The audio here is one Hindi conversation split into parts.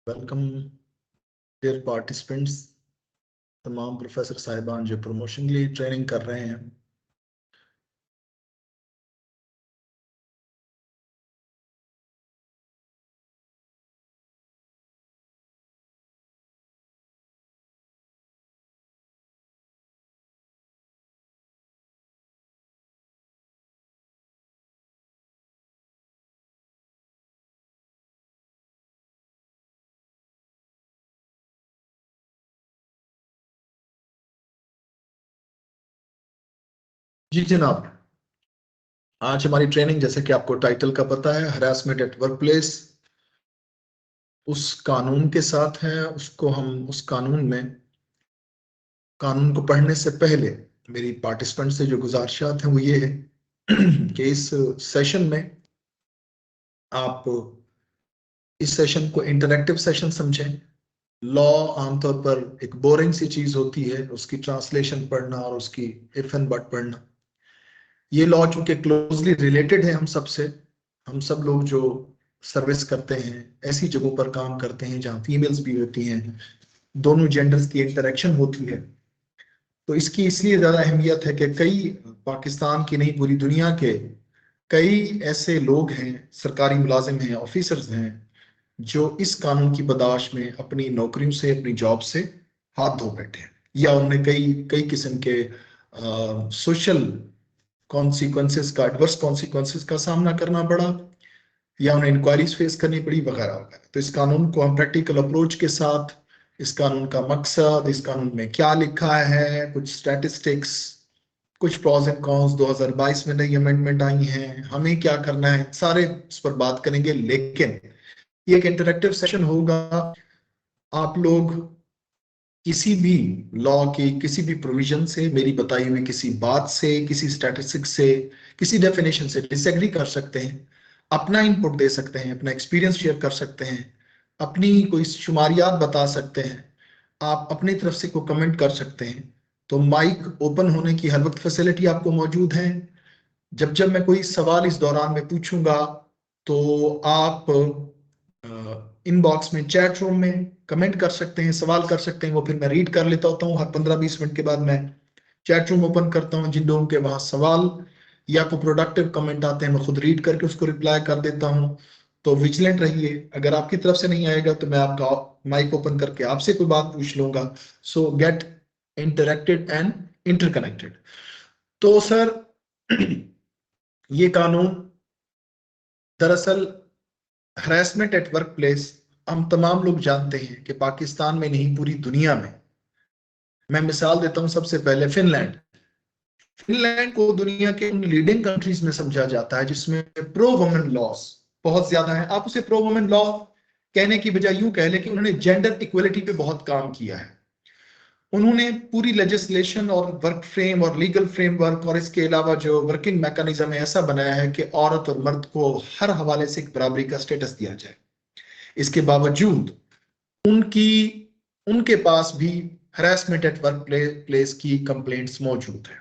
Welcome dear participants. तमाम प्रोफेसर साहिबान जो प्रमोशन के लिए ट्रेनिंग कर रहे हैं, जी जनाब। आज हमारी ट्रेनिंग, जैसे कि आपको टाइटल का पता है, हरासमेंट एट वर्क प्लेस, उस कानून के साथ है। उस कानून को पढ़ने से पहले मेरी पार्टिसिपेंट से जो गुजारिशात हैं वो ये है कि सेशन में आप इस सेशन को इंटरैक्टिव सेशन समझें। लॉ आमतौर पर एक बोरिंग सी चीज होती है, उसकी ट्रांसलेशन पढ़ना और उसकी इफ एंड बट पढ़ना। ये लॉ चूंकि क्लोजली रिलेटेड है हम सब लोग जो सर्विस करते हैं, ऐसी जगहों पर काम करते हैं जहाँ फीमेल्स भी होती हैं, दोनों जेंडर्स की इंटरेक्शन होती है, तो इसकी इसलिए ज्यादा अहमियत है कि कई पाकिस्तान की नहीं पूरी दुनिया के कई ऐसे लोग हैं, सरकारी मुलाजिम हैं, ऑफिसर्स हैं, जो इस कानून की बर्दाश्त में अपनी नौकरियों से, अपनी जॉब से हाथ धो बैठे हैं, या उन्हें कई कई किस्म के सोशल कॉन्सिक्वेंसेस का, एडवर्स कॉन्सिक्वेंसेस का सामना करना पड़ा, या उन्हें इंक्वायरीज फेस करनी पड़ी, वगैरह वगैरह। तो इस कानून को हम प्रैक्टिकल अप्रोच के साथ, इस कानून का मकसद, इस कानून में क्या लिखा है, कुछ स्टैटिस्टिक्स, कुछ प्रॉज एंड कॉन्स, 2022 में नई अमेंडमेंट आई हैं, हमें क्या करना है, सारे इस पर बात करेंगे। लेकिन ये एक इंटरेक्टिव सेशन होगा। आप लोग किसी भी लॉ की किसी भी प्रोविजन से, मेरी बताई हुई किसी बात से, किसी स्टैटिस्टिक्स से, किसी डेफिनेशन से डिसएग्री कर सकते हैं, अपना इनपुट दे सकते हैं, अपना एक्सपीरियंस शेयर कर सकते हैं, अपनी कोई शुमारियात बता सकते हैं, आप अपनी तरफ से कोई कमेंट कर सकते हैं। तो माइक ओपन होने की हर वक्त फैसिलिटी आपको मौजूद है। जब जब मैं कोई सवाल इस दौरान में पूछूंगा, तो आप इनबॉक्स में, चैट रूम में कमेंट कर सकते हैं, सवाल कर सकते हैं, वो फिर मैं रीड कर लेता होता हूँ। हर 15-20 मिनट के बाद मैं चैट रूम ओपन करता हूँ, जिन लोगों के वहां सवाल या कोई प्रोडक्टिव कमेंट आते हैं, मैं खुद रीड करके उसको रिप्लाई कर देता हूँ। तो विजिलेंट रहिए, अगर आपकी तरफ से नहीं आएगा तो मैं आपका माइक ओपन करके आपसे कोई बात पूछ लूंगा। सो गेट इंटरेक्टेड एंड इंटरकनेक्टेड। तो सर ये कानून दरअसल हरासमेंट एट वर्क प्लेस, हम तमाम लोग जानते हैं कि पाकिस्तान में नहीं पूरी दुनिया में, मैं मिसाल देता हूं सबसे पहले फिनलैंड। फिनलैंड को दुनिया के उन लीडिंग कंट्रीज में समझा जाता है जिसमें प्रो वुमेन लॉस बहुत ज्यादा है। आप उसे प्रो वुमेन लॉ कहने की बजाय यूं कह लें कि उन्होंने जेंडर इक्वलिटी पे बहुत काम किया है। उन्होंने पूरी लेजिस्लेशन और वर्क फ्रेम और लीगल फ्रेमवर्क और इसके अलावा जो वर्किंग मैकेनिज्म है ऐसा बनाया है कि औरत और मर्द को हर हवाले से एक बराबरी का स्टेटस दिया जाए। इसके बावजूद उनकी उनके पास भी हरासमेंट एट वर्क प्लेस की कंप्लेंट्स मौजूद है।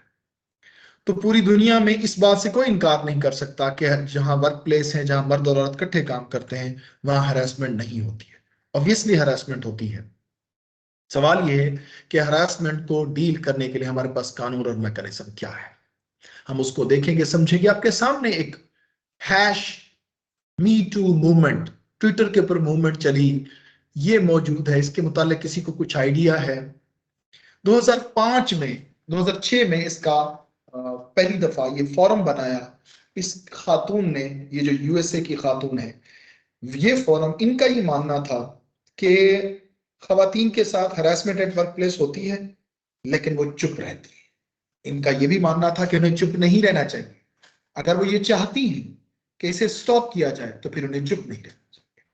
तो पूरी दुनिया में इस बात से कोई इनकार नहीं कर सकता कि जहां वर्क प्लेस है, जहां मर्द और औरत इकट्ठे काम करते हैं, वहां हरासमेंट नहीं होती है। ऑब्वियसली हरासमेंट होती है। सवाल यह है कि हरासमेंट को डील करने के लिए हमारे पास कानून और मैकेनिज्म क्या है, हम उसको देखेंगे, समझेंगे। आपके सामने एक hash me too movement, Twitter के ऊपर मूवमेंट चली, ये मौजूद है। इसके मुतालिक किसी को कुछ आइडिया है? 2005 में, 2006 में इसका पहली दफा ये फोरम बनाया। इस खातून ने, ये जो यूएसए की खातून है, ये फोरम, इनका ये मानना था कि खवातीन के साथ हरासमेंट एट वर्क प्लेस होती है लेकिन वो चुप रहती है। इनका ये भी मानना था कि उन्हें चुप नहीं रहना चाहिए। अगर वो ये चाहती हैं कि इसे स्टॉप किया जाए तो फिर उन्हें चुप नहीं रहना चाहिए।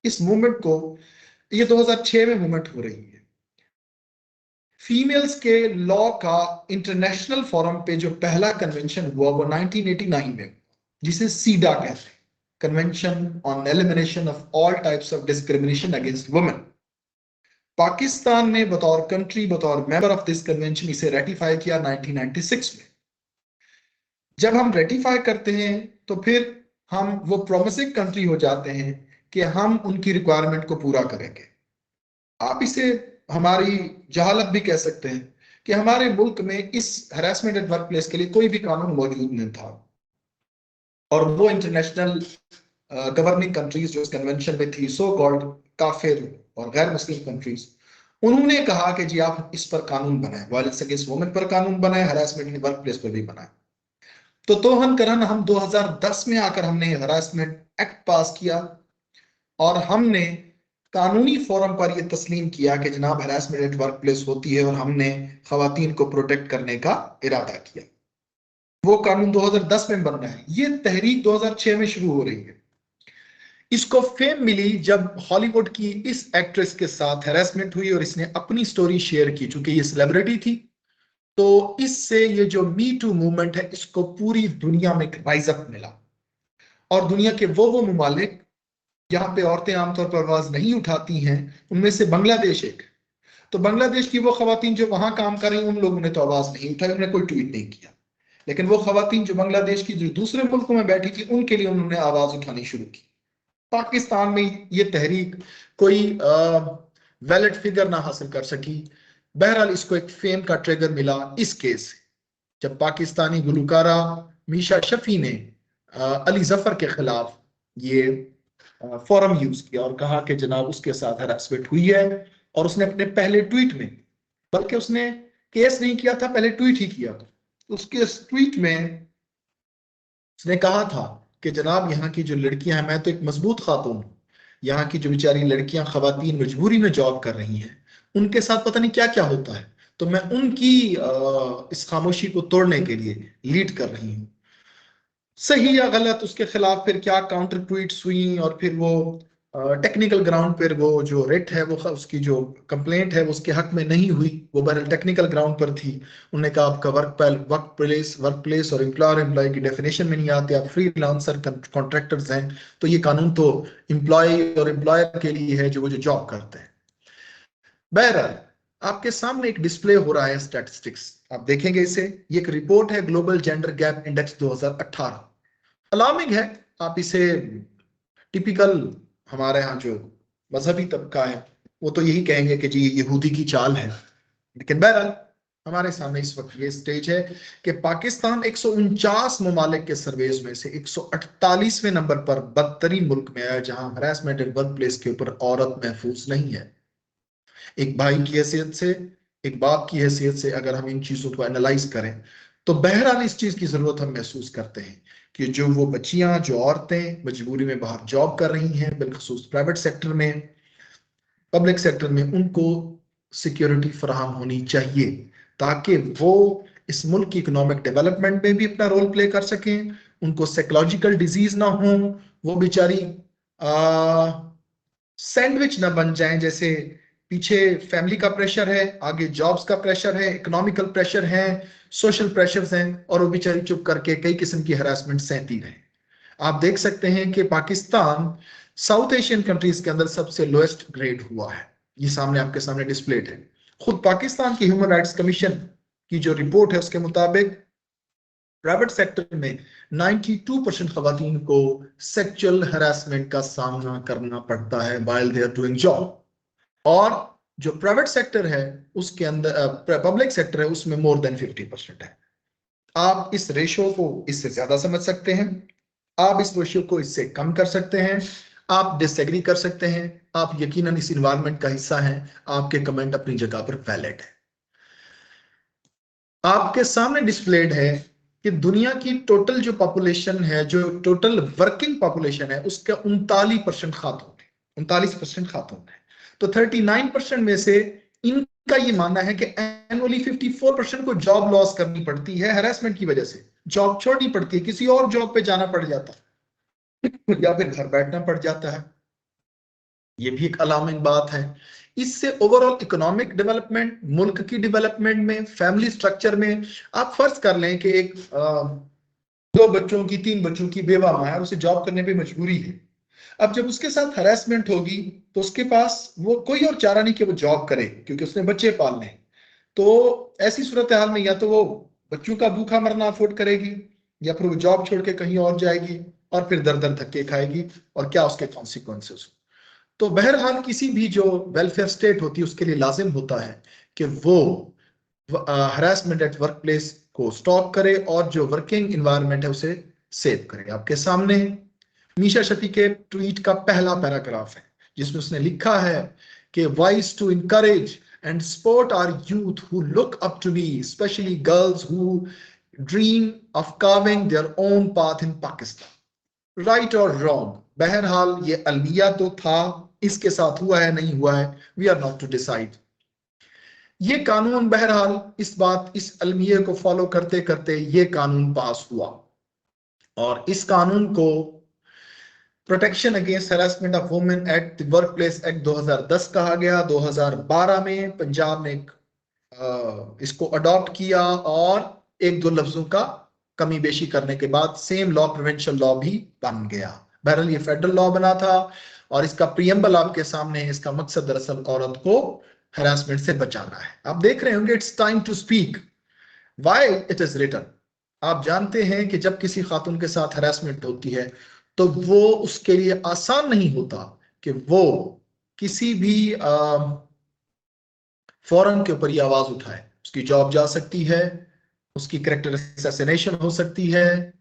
इस मूवमेंट को, ये 2006 में मूवमेंट हो रही है। फीमेल्स के लॉ का इंटरनेशनल फोरम पे जो पहला कन्वेंशन हुआ वो 1989 में, जिसे सीडा कहते हैं, convention on elimination of all types of discrimination against women. Pakistan ने बतौर कंट्री, बतौर मेंबर ऑफ दिस कन्वेंशन इसे रेटिफाई किया 1996 में। जब हम रेटिफाई करते हैं तो फिर हम वो प्रोमिसिंग कंट्री हो जाते हैं कि हम उनकी रिक्वायरमेंट को पूरा करेंगे। आप इसे हमारी जहालत भी कह सकते हैं कि हमारे मुल्क में इस हरासमेंट एट वर्क प्लेस के लिए कोई भी कानून मौजूद नहीं था, और वो इंटरनेशनल गवर्निंग कंट्रीज जो इस कन्वेंशन में थी, सो कॉल्ड काफिर और गैर मुस्लिम कंट्रीज, उन्होंने कहा कि जी आप इस पर कानून बनाए, वायलेंस अगेंस्ट वुमेन पर कानून बनाए, हरासमेंट इन वर्क प्लेस पर भी बनाए। तो तोहन करन हम 2010 में आकर हमने हरासमेंट एक्ट पास किया, और हमने कानूनी फोरम पर यह तस्लीम किया कि जनाब हरासमेंट एट वर्क प्लेस होती है, और हमने खवातीन को प्रोटेक्ट करने का इरादा किया। वो कानून 2010 में बन रहा है, ये तहरीक 2006 में शुरू हो रही है। इसको फेम मिली जब हॉलीवुड की इस एक्ट्रेस के साथ हैरेसमेंट हुई और इसने अपनी स्टोरी शेयर की, चूंकि ये सेलिब्रिटी थी। तो इससे ये जो मी टू मूवमेंट है, इसको पूरी दुनिया में राइज अप मिला, और दुनिया के वो ममालिक जहां पे औरतें आमतौर पर आवाज नहीं उठाती हैं, उनमें से बांग्लादेश एक। तो बांग्लादेश की वो खवातीन जो वहां काम कर रही, उन लोगों ने तो आवाज नहीं उठाई, उन्होंने कोई ट्वीट नहीं किया। लेकिन वो खवातीन जो बांग्लादेश की जो दूसरे मुल्कों में बैठी थी, उनके लिए उन्होंने आवाज उठानी शुरू की। पाकिस्तान में ये तहरीक कोई वैलिड फिगर ना हासिल कर सकी। बहरहाल इसको एक फेम का ट्रिगर मिला इस केस से, जब पाकिस्तानी गुलकारा मीशा शफी ने अली जफर के खिलाफ ये फोरम यूज किया और कहा कि जनाब उसके साथ हरासमेंट हुई है। और उसने अपने पहले ट्वीट में, बल्कि उसने केस नहीं किया था, पहले ट्वीट ही किया था, उसके ट्वीट में उसने कहा था कि जनाब यहाँ की जो लड़कियां हैं, मैं तो एक मजबूत खातून हूँ, यहाँ की जो बेचारी लड़कियां खवातीन मजबूरी में जॉब कर रही हैं, उनके साथ पता नहीं क्या क्या होता है, तो मैं उनकी इस खामोशी को तोड़ने के लिए लीड कर रही हूँ। सही या गलत, उसके खिलाफ फिर क्या काउंटर ट्वीट्स हुई, और फिर वो टेक्निकल ग्राउंड पर वो जो रेट है, वो उसकी जो कंप्लेंट है वो उसके हक में नहीं हुई, वो बहरहाल टेक्निकल ग्राउंड पर थी। उन्होंने कहा आपका वर्क प्लेस और एम्प्लॉयर एम्प्लॉय की डेफिनेशन में नहीं आते, आप फ्रीलांसर कॉन्ट्रैक्टर्स हैं, तो ये कानून तो एम्प्लॉय और एम्प्लॉयर के लिए है जो वो जो जॉब करते हैं। बहरहाल आपके सामने एक डिस्प्ले हो रहा है स्टैटिस्टिक्स, आप देखेंगे इसे। ये एक रिपोर्ट है, global gender gap index 2018। Alarming है। आप इसे टिपिकल हमारे यहाँ जो मजहबी तबका है, वो तो यही कहेंगे कि जी ये यहूदी की चाल है। लेकिन बहरहाल हमारे सामने इस वक्त ये स्टेज है कि पाकिस्तान 149 ममालिक के सर्वेज में से 148वें नंबर पर बदतरीन मुल्क में है, जहां हरासमेंट एंड वर्क प्लेस के ऊपर औरत महफूज नहीं है। एक भाई की हैसियत से, एक बाप की हैसियत से अगर हम इन चीजों को एनालाइज करें, तो बहरहाल इस चीज की जरूरत हम महसूस करते हैं कि जो वो बच्चियां, जो औरतें मजबूरी में बाहर जॉब कर रही हैं, बिलखसूस प्राइवेट सेक्टर में, पब्लिक सेक्टर में, उनको सिक्योरिटी फराहम होनी चाहिए, ताकि वो इस मुल्क की इकोनॉमिक डेवलपमेंट में भी अपना रोल प्ले कर सकें, उनको साइकोलॉजिकल डिजीज ना हो, वो बेचारी सैंडविच ना बन जाएं, जैसे पीछे फैमिली का प्रेशर है, आगे जॉब्स का प्रेशर है, इकोनॉमिकल प्रेशर है, सोशल प्रेशर्स हैं, और वो बेचारी चुप करके कई किस्म की हरासमेंट सहती रहे। आप देख सकते हैं कि पाकिस्तान साउथ एशियन कंट्रीज के अंदर सबसे लोएस्ट ग्रेड हुआ है। ये सामने आपके सामने डिस्प्लेड है। खुद पाकिस्तान की ह्यूमन राइट्स कमीशन की जो रिपोर्ट है उसके मुताबिक प्राइवेट सेक्टर में 92% खवातीन को सेक्सुअल हरासमेंट का सामना करना पड़ता है while they are doing job। और जो प्राइवेट सेक्टर है उसके अंदर, पब्लिक सेक्टर है उसमें मोर देन 50% है। आप इस रेशो को इससे ज्यादा समझ सकते हैं, आप इस रेशो को इससे कम कर सकते हैं, आप डिसएग्री कर सकते हैं, आप यकीनन इस इन्वायरमेंट का हिस्सा हैं, आपके कमेंट अपनी जगह पर वैलिड है। आपके सामने डिस्प्लेड है कि दुनिया की टोटल जो पॉपुलेशन है, जो टोटल वर्किंग पॉपुलेशन है, उसका 39% खातून है, 39% खातून है। तो 39% में से इनका ये मानना है कि एनुअली 54% को जॉब लॉस करनी पड़ती है हैरेसमेंट की वजह से, जॉब छोड़नी पड़ती है, किसी और जॉब पे जाना पड़ जाता है या फिर घर बैठना पड़ जाता है। ये भी एक अलार्मिंग बात है। इससे ओवरऑल इकोनॉमिक डेवलपमेंट, मुल्क की डेवलपमेंट में, फैमिली स्ट्रक्चर में, आप फर्ज कर लें कि एक 2 बच्चों की, 3 बच्चों की बेवा माँ है, उसे जॉब करने पे मजबूरी है। अब जब उसके साथ हरासमेंट होगी तो उसके पास वो कोई और चारा नहीं कि वो जॉब करे, क्योंकि उसने बच्चे पालने हैं। तो ऐसी सूरत हाल में या तो वो बच्चों का भूखा मरना अफोर्ड करेगी, या फिर वो जॉब छोड़ के कहीं और जाएगी, और फिर दर दर धक्के खाएगी और क्या उसके कॉन्सिक्वेंसेस। तो बहरहाल किसी भी जो वेलफेयर स्टेट होती है उसके लिए लाजिम होता है कि वो हरासमेंट एट वर्क प्लेस को स्टॉप करे और जो वर्किंग इन्वायरमेंट है उसे सेव करे। आपके सामने मीशा शफी के ट्वीट का पहला पैराग्राफ है जिसमें उसने लिखा है कि wise to encourage and support our youth who look up to me, especially girls who dream of carving their own path in Pakistan. Right or wrong? बहरहाल ये अलमिया तो था, इसके साथ हुआ है नहीं हुआ है, we are not to decide. ये कानून बहरहाल इस अलमिया को फॉलो करते करते ये कानून पास हुआ और इस कानून को protection against harassment of women at the work place act 2010 कहा गया। 2012 में पंजाब ने इसको अडॉप्ट किया और एक दो लफ्जों का कमी बेशी करने के बाद सेम लॉ प्रिवेंशन लॉ भी बन गया। बहरहाल ये फेडरल लॉ बना था और इसका प्रियम्बल आपके सामने है। इसका मकसद दरअसल औरत को हैरेसमेंट से बचाना है। आप देख रहे होंगे it's time to speak why it is written. आप जानते हैं कि जब किसी खातून के साथ हैरेसमेंट होती है तो वो उसके लिए आसान नहीं होता कि वो किसी भी फौरन के ऊपर ये आवाज उठाए। उसकी जॉब जा सकती है, उसकी कैरेक्टर असैसिनेशन हो सकती है,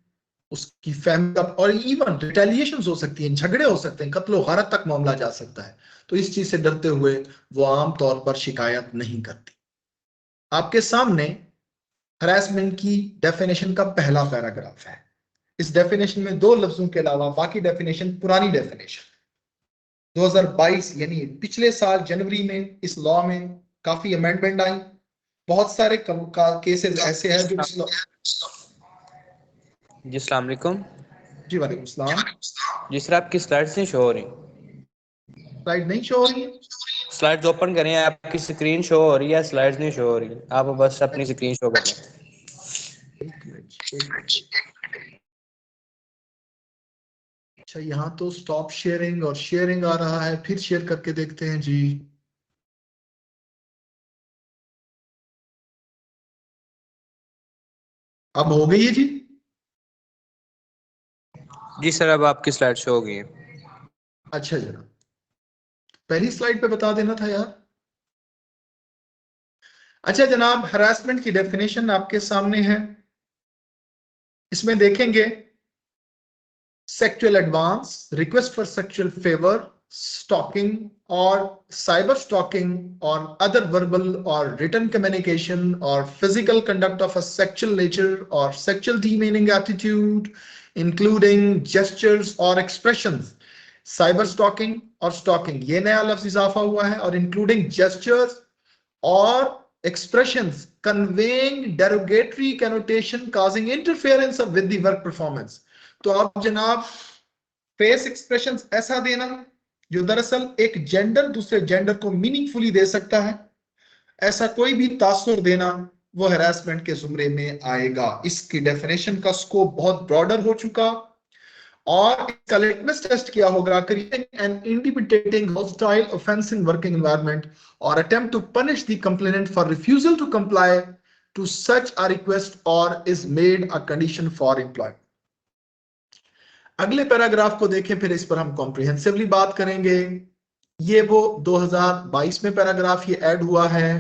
उसकी फैमिली और इवन रिटेलिएशन हो सकती है, झगड़े हो सकते हैं, कत्लो गारत तक मामला जा सकता है। तो इस चीज से डरते हुए वो आम तौर पर शिकायत नहीं करती। आपके सामने हरासमेंट की डेफिनेशन का पहला पैराग्राफ है। इस डेफिनेशन में दो लफ्जों के अलावा बाकी डेफिनेशन पुरानी डेफिनेशन 2022 यानी पिछले साल जनवरी में इस लॉ में काफी अमेंडमेंट आई। बहुत सारे केसेस ऐसे हैं जो जी अस्सलाम वालेकुम। जी वालेकुम सलाम। जी सर आपकी स्लाइड्स नहीं शो हो रही। स्लाइड नहीं शो हो रही है? स्लाइड्स ओपन करें, आपकी स्क्रीन शो हो रही है, स्लाइड्स नहीं शो हो रही। आप बस अपनी स्क्रीन शो करें। अच्छा यहाँ तो स्टॉप शेयरिंग और शेयरिंग आ रहा है, फिर शेयर करके देखते हैं जी। अब हो गई है जी? जी सर अब आपकी स्लाइड शो हो गई है। अच्छा जनाब, पहली स्लाइड पे बता देना था यार। अच्छा जनाब, हरासमेंट की डेफिनेशन आपके सामने है। इसमें देखेंगे sexual advance, request for sexual favour, stalking or cyber stalking or other verbal or written communication or physical conduct of a sexual nature or sexual demeaning attitude including gestures or expressions। cyber stalking और stalking ये नया लफ्ज इजाफा हुआ है और including gestures or expressions conveying derogatory connotation causing interference with the work performance। तो आप जनाब फेस एक्सप्रेशंस ऐसा देना जो दरअसल एक जेंडर दूसरे जेंडर को मीनिंगफुली दे सकता है, ऐसा कोई भी तासुर देना वो हैरेसमेंट के जुमरे में आएगा। इसकी डेफिनेशन का स्कोप बहुत ब्रॉडर हो चुका और इसका लिटमस टेस्ट क्या होगा, creating an intimidating hostile offense in working environment और attempt to punish the complainant for refusal to comply to such a request और is made a condition for employment. अगले पैराग्राफ को देखें, फिर इस पर हम कॉम्प्रिहेंसिवली बात करेंगे। ये वो 2022 में पैराग्राफ ये ऐड हुआ है।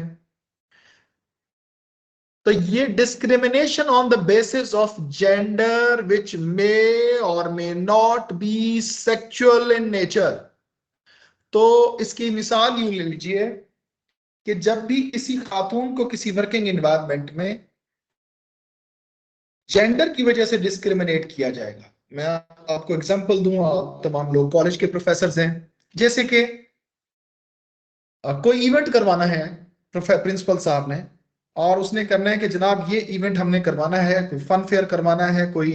तो ये discrimination on the basis of gender which may और may not be sexual in nature. तो इसकी मिसाल यूं ले लीजिए कि जब भी किसी खातून को किसी वर्किंग एनवायरनमेंट में जेंडर की वजह से डिस्क्रिमिनेट किया जाएगा। मैं आपको एग्जांपल दूंगा, तमाम लोग कॉलेज के प्रोफेसर हैं, जैसे कि कोई इवेंट करवाना है प्रिंसिपल साहब ने और उसने करना है कि जनाब ये इवेंट हमने करवाना है, कोई फन फेयर करवाना है, कोई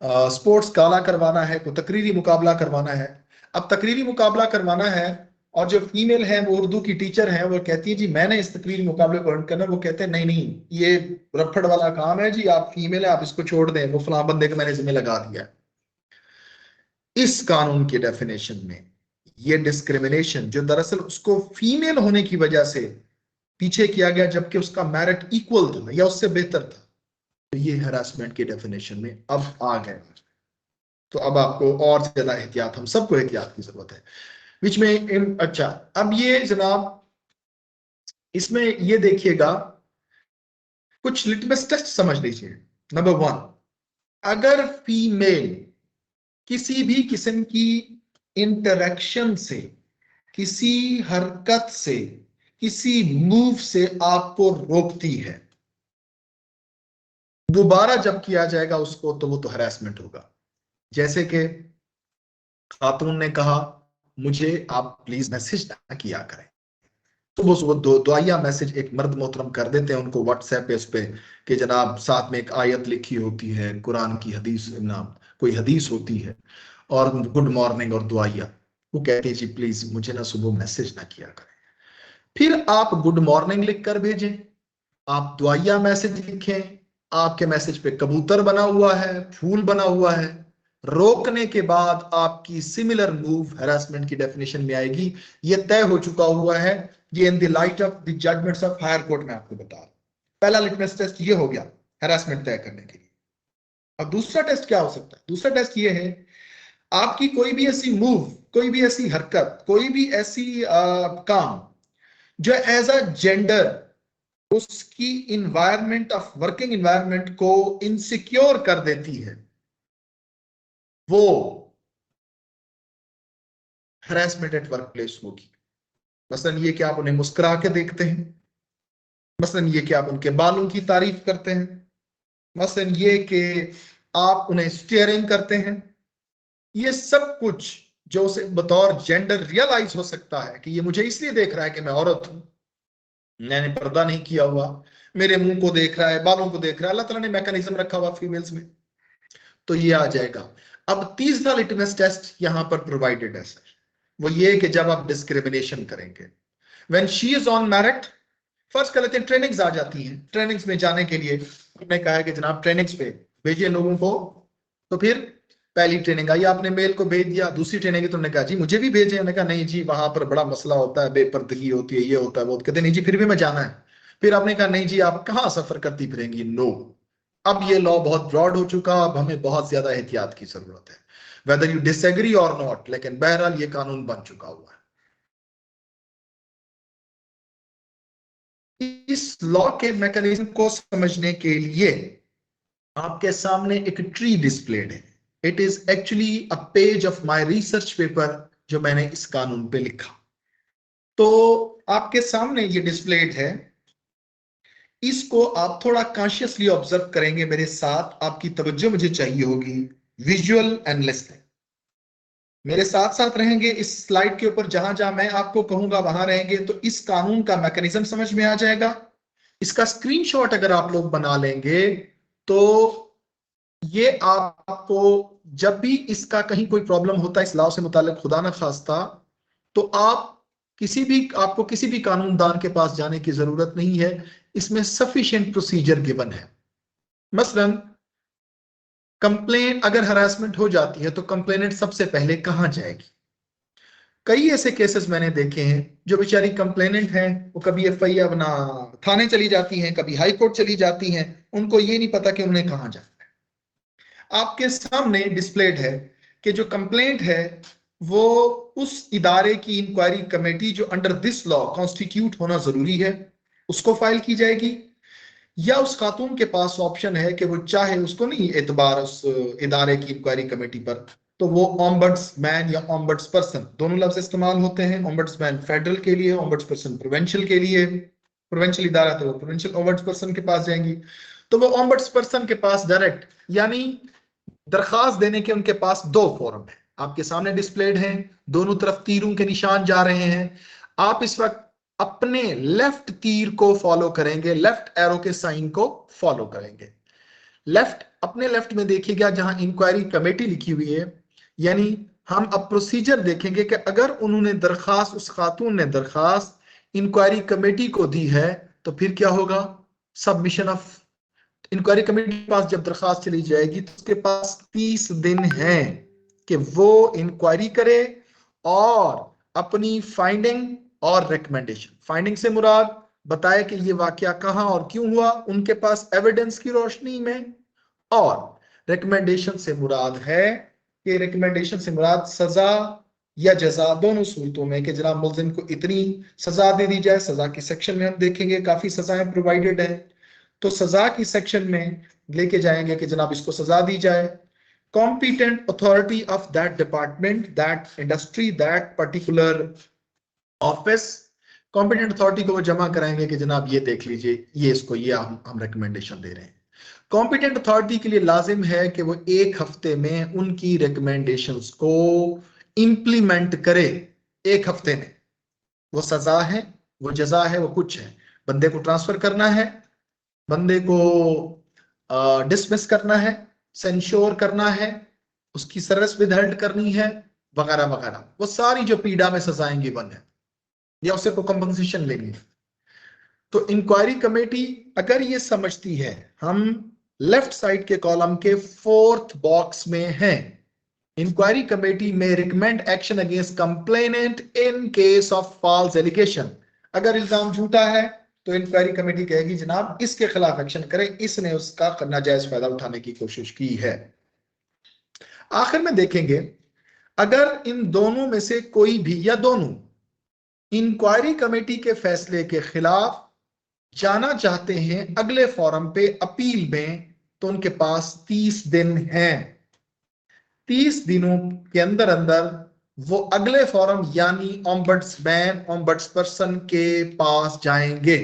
स्पोर्ट्स गाला करवाना है, कोई तकरीरी मुकाबला करवाना है। अब तकरीरी मुकाबला करवाना है और जो फीमेल है वो उर्दू की टीचर है, वो कहती है जी मैंने इस तकरीरी मुकाबले को रन करना। वो कहते हैं नहीं नहीं ये रफड़ वाला काम है जी, आप फीमेल है आप इसको छोड़ दें, वो फलां बंदे को मैंने जिम्मे लगा दिया। इस कानून की डेफिनेशन में ये डिस्क्रिमिनेशन जो दरअसल उसको फीमेल होने की वजह से पीछे किया गया जबकि उसका मेरिट इक्वल था या उससे बेहतर था, तो ये हरासमेंट की डेफिनेशन में अब आ गए। तो अब आपको और ज्यादा एहतियात, हम सबको एहतियात की जरूरत है बीच में। अच्छा, अब ये जनाब इसमें ये देखिएगा, कुछ लिटमस टेस्ट समझ लीजिए। नंबर 1, अगर फीमेल किसी भी किस्म की इंटरेक्शन से, किसी हरकत से, किसी मूव से आपको रोकती है, दोबारा जब किया जाएगा उसको तो वो तो हरासमेंट होगा। जैसे कि खातून ने कहा मुझे आप प्लीज मैसेज ना किया करें, सुबह सुबह दुआया मैसेज एक मर्द मोहतरम कर देते हैं उनको व्हाट्सएप पे, उस पे कि जनाब साथ में एक आयत लिखी होती है कुरान की, हदीस नाम कोई हदीस होती है, और गुड मॉर्निंग और दुआया, वो कहते हैं जी प्लीज मुझे ना सुबह मैसेज ना किया करें। फिर आप गुड मॉर्निंग लिख कर भेजें, आप दुआया मैसेज लिखें, आपके मैसेज पे कबूतर बना हुआ है, फूल बना हुआ है, रोकने के बाद आपकी सिमिलर मूव हरासमेंट की डेफिनेशन में आएगी। ये तय हो चुका हुआ है, ये in the light of the judgments of higher court में आपको बता रहा हूं। पहला लिटमस टेस्ट ये हो गया हरासमेंट तय करने के लिए। अब दूसरा टेस्ट क्या हो सकता है? दूसरा टेस्ट ये है, आपकी कोई भी ऐसी मूव, कोई भी ऐसी हरकत, कोई भी ऐसी काम जो एज अ जेंडर उसकी इन्वायरमेंट ऑफ वर्किंग इन्वायरमेंट को इनसिक्योर कर देती है, वो हरासमेंट एट वर्क प्लेस होगी। मसलन ये कि आप उन्हें मुस्कुरा के देखते हैं, मसलन ये कि आप उनके बालों की तारीफ करते हैं, मसलन ये कि आप उन्हें स्टीयरिंग करते हैं। ये सब कुछ जो उसे बतौर जेंडर रियलाइज हो सकता है कि ये मुझे इसलिए देख रहा है कि मैं औरत हूं, मैंने पर्दा नहीं किया हुआ, मेरे मुंह को देख रहा है, बालों को देख रहा है, अल्लाह ताला ने मैकेनिज्म रखा हुआ फीमेल्स में, तो ये आ जाएगा। अब तीसरा लिटमस टेस्ट यहां पर प्रोवाइडेड है सर, वो ये कि जब आप डिस्क्रिमिनेशन करेंगे, when she is on merit, first कर लेते हैं ट्रेनिंग्स आ जाती हैं, ट्रेनिंग्स में जाने के लिए हमने कहा है कि जनाब ट्रेनिंग्स पे भेजिए लोगों को, तो फिर पहली ट्रेनिंग आई, आपने मेल को भेज दिया, दूसरी ट्रेनिंग तुमने कहा जी मुझे भी भेजे, उन्होंने कहा नहीं जी वहां पर बड़ा मसला होता है, बेपर्दगी होती है, ये होता है, वो कहते नहीं जी फिर भी मैं जाना है। फिर आपने कहा नहीं जी आप कहाँ सफर करती फिरेंगी, नो। अब ये लॉ बहुत ब्रॉड हो चुका, अब हमें बहुत ज्यादा एहतियात की जरूरत है, वेदर यू डिसएग्री और नॉट, लेकिन बहरहाल ये कानून बन चुका हुआ है। इस लॉ के मैकेनिज्म को समझने के लिए आपके सामने एक ट्री डिस्प्लेड है। It is actually a page of my research paper जो मैंने इस कानून पे लिखा। तो आपके सामने ये डिस्प्लेड है, इसको आप थोड़ा कॉन्शियसली ऑब्जर्व करेंगे मेरे साथ, आपकी तवज्जो मुझे चाहिए होगी, विजुअल एंड लिसनिंग। मेरे साथ साथ रहेंगे इस स्लाइड के ऊपर, जहां जहां मैं आपको कहूंगा वहां रहेंगे, तो इस कानून का मैकेनिज्म समझ में आ जाएगा। इसका स्क्रीनशॉट अगर आप लोग बना लेंगे तो ये आपको जब भी इसका कहीं कोई प्रॉब्लम होता है इस लॉ से मुतालिक, खुदा ना खास्ता, तो आप आपको किसी भी कानूनदान के पास जाने की जरूरत नहीं है, इसमें सफिशिएंट प्रोसीजर गिवन है। मसलन कंप्लेंट अगर हरासमेंट हो जाती है तो कंप्लेनेंट सबसे पहले कहां जाएगी? कई ऐसे केसेस मैंने देखे हैं जो बेचारी कंप्लेनेंट हैं, वो कभी एफआईआर बना थाने चली जाती हैं, कभी हाई कोर्ट चली जाती हैं, उनको ये नहीं पता कि उन्हें कहां जाना है। आपके सामने डिस्प्लेड है कि जो कंप्लेंट है वो उस इदारे की इंक्वायरी कमेटी जो अंडर दिस लॉ कॉन्स्टिट्यूट होना जरूरी है उसको फाइल की जाएगी, या उस खातून के पास ऑप्शन है कि वो चाहे उसको नहीं एतबार उस इदारे की इंक्वायरी कमेटी पर, तो वो ऑम्बड्समैन या ऑम्बड्स पर्सन, दोनों लफ्ज इस्तेमाल होते हैं, ऑम्बड्समैन फेडरल के लिए, ऑम्बड्स पर्सन प्रोविंशियल के लिए, प्रोविंशियल इदारा तो वो प्रोविंशियल ऑम्बड्स पर्सन के पास जाएंगी, तो वो ऑम्बड्स पर्सन के पास डायरेक्ट, यानी दरखास्त देने के उनके पास दो फॉर्म है, आपके सामने डिस्प्लेड हैं, दोनों तरफ तीरों के निशान जा रहे हैं। आप इस वक्त अपने लेफ्ट तीर को फॉलो करेंगे, लेफ्ट एरो के साइन को फॉलो करेंगे। अपने लेफ्ट में देखिएगा जहां इंक्वायरी कमेटी लिखी हुई है, यानी हम अब प्रोसीजर देखेंगे कि अगर उन्होंने दरखास्त, उस खातून ने दरखास्त इंक्वायरी कमेटी को दी है तो फिर क्या होगा? सबमिशन ऑफ इंक्वायरी कमेटी के पास जब दरखास्त चली जाएगी तो उसके पास 30 दिन है कि वो इंक्वायरी करे और अपनी फाइंडिंग और रिकमेंडेशन, फाइंडिंग से मुराद बताए कि ये वाकया कहां और क्यों हुआ उनके पास एविडेंस की रोशनी में। और रिकमेंडेशन से मुराद है कि रिकमेंडेशन से मुराद सजा या जजा दोनों सूरतों में कि जनाब मुल्जिम को इतनी सजा दे दी जाए। सजा की सेक्शन में हम देखेंगे काफी सजाएं प्रोवाइडेड है, तो सजा की सेक्शन में लेके जाएंगे कि जनाब इसको सजा दी जाए। Competent authority of that department, that industry, that particular office, competent authority को वो जमा कराएंगे कि जनाब ये देख लीजिए, ये इसको ये हम रिकमेंडेशन दे रहे हैं। कॉम्पिटेंट अथॉरिटी के लिए लाजिम है कि वो 1 हफ्ते में उनकी रिकमेंडेशंस को इंप्लीमेंट करे। 1 हफ्ते में। वो सजा है, वो जजा है, वो कुछ है। बंदे को ट्रांसफर करना है, बंदे को डिसमिस करना है, सेंश्योर करना है, उसकी सर्विस विदहल्ड करनी है, वगैरह वगैरह। वो सारी जो पीडा में सजाएं गिवन है या उससे को कंपनसेशन लेंगे। तो इंक्वायरी कमेटी अगर ये समझती है, हम लेफ्ट साइड के कॉलम के 4th बॉक्स में हैं, इंक्वायरी कमेटी में recommend action against complainant in case of false allegation. अगर इल्जाम झूठा है तो इंक्वायरी कमेटी कहेगी जनाब इसके खिलाफ एक्शन करें, इसने उसका नाजायज फायदा उठाने की कोशिश की है। आखिर में देखेंगे अगर इन दोनों में से कोई भी या दोनों इंक्वायरी कमेटी के फैसले के खिलाफ जाना चाहते हैं अगले फोरम पे अपील में, तो उनके पास 30 दिन हैं। 30 दिनों के अंदर अंदर वो अगले फोरम यानी ओम्बड्समैन, ओम्बड्सपर्सन के पास जाएंगे।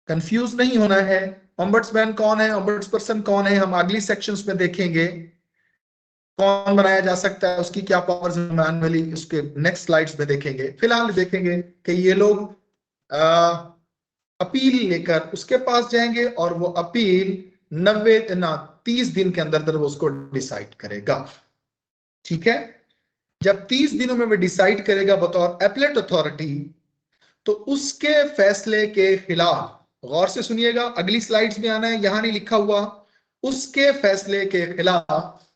कंफ्यूज नहीं होना है। ओम्बड्समैन कौन है, ओम्बड्सपर्सन कौन है, हम अगली सेक्शंस में देखेंगे। कौन बनाया जा सकता है, उसकी क्या पावर्स मैनुअली, उसके नेक्स्ट स्लाइड्स में देखेंगे। फिलहाल देखेंगे कि ये लोग अपील लेकर उसके पास जाएंगे और वो अपील 30 दिन के अंदर अंदर वो उसको डिसाइड करेगा। ठीक है। जब 30 दिनों में वो डिसाइड करेगा बतौर एपलेट अथॉरिटी, तो उसके फैसले के खिलाफ, गौर से सुनिएगा, अगली स्लाइड्स में आना है, यहां नहीं लिखा हुआ, उसके फैसले के खिलाफ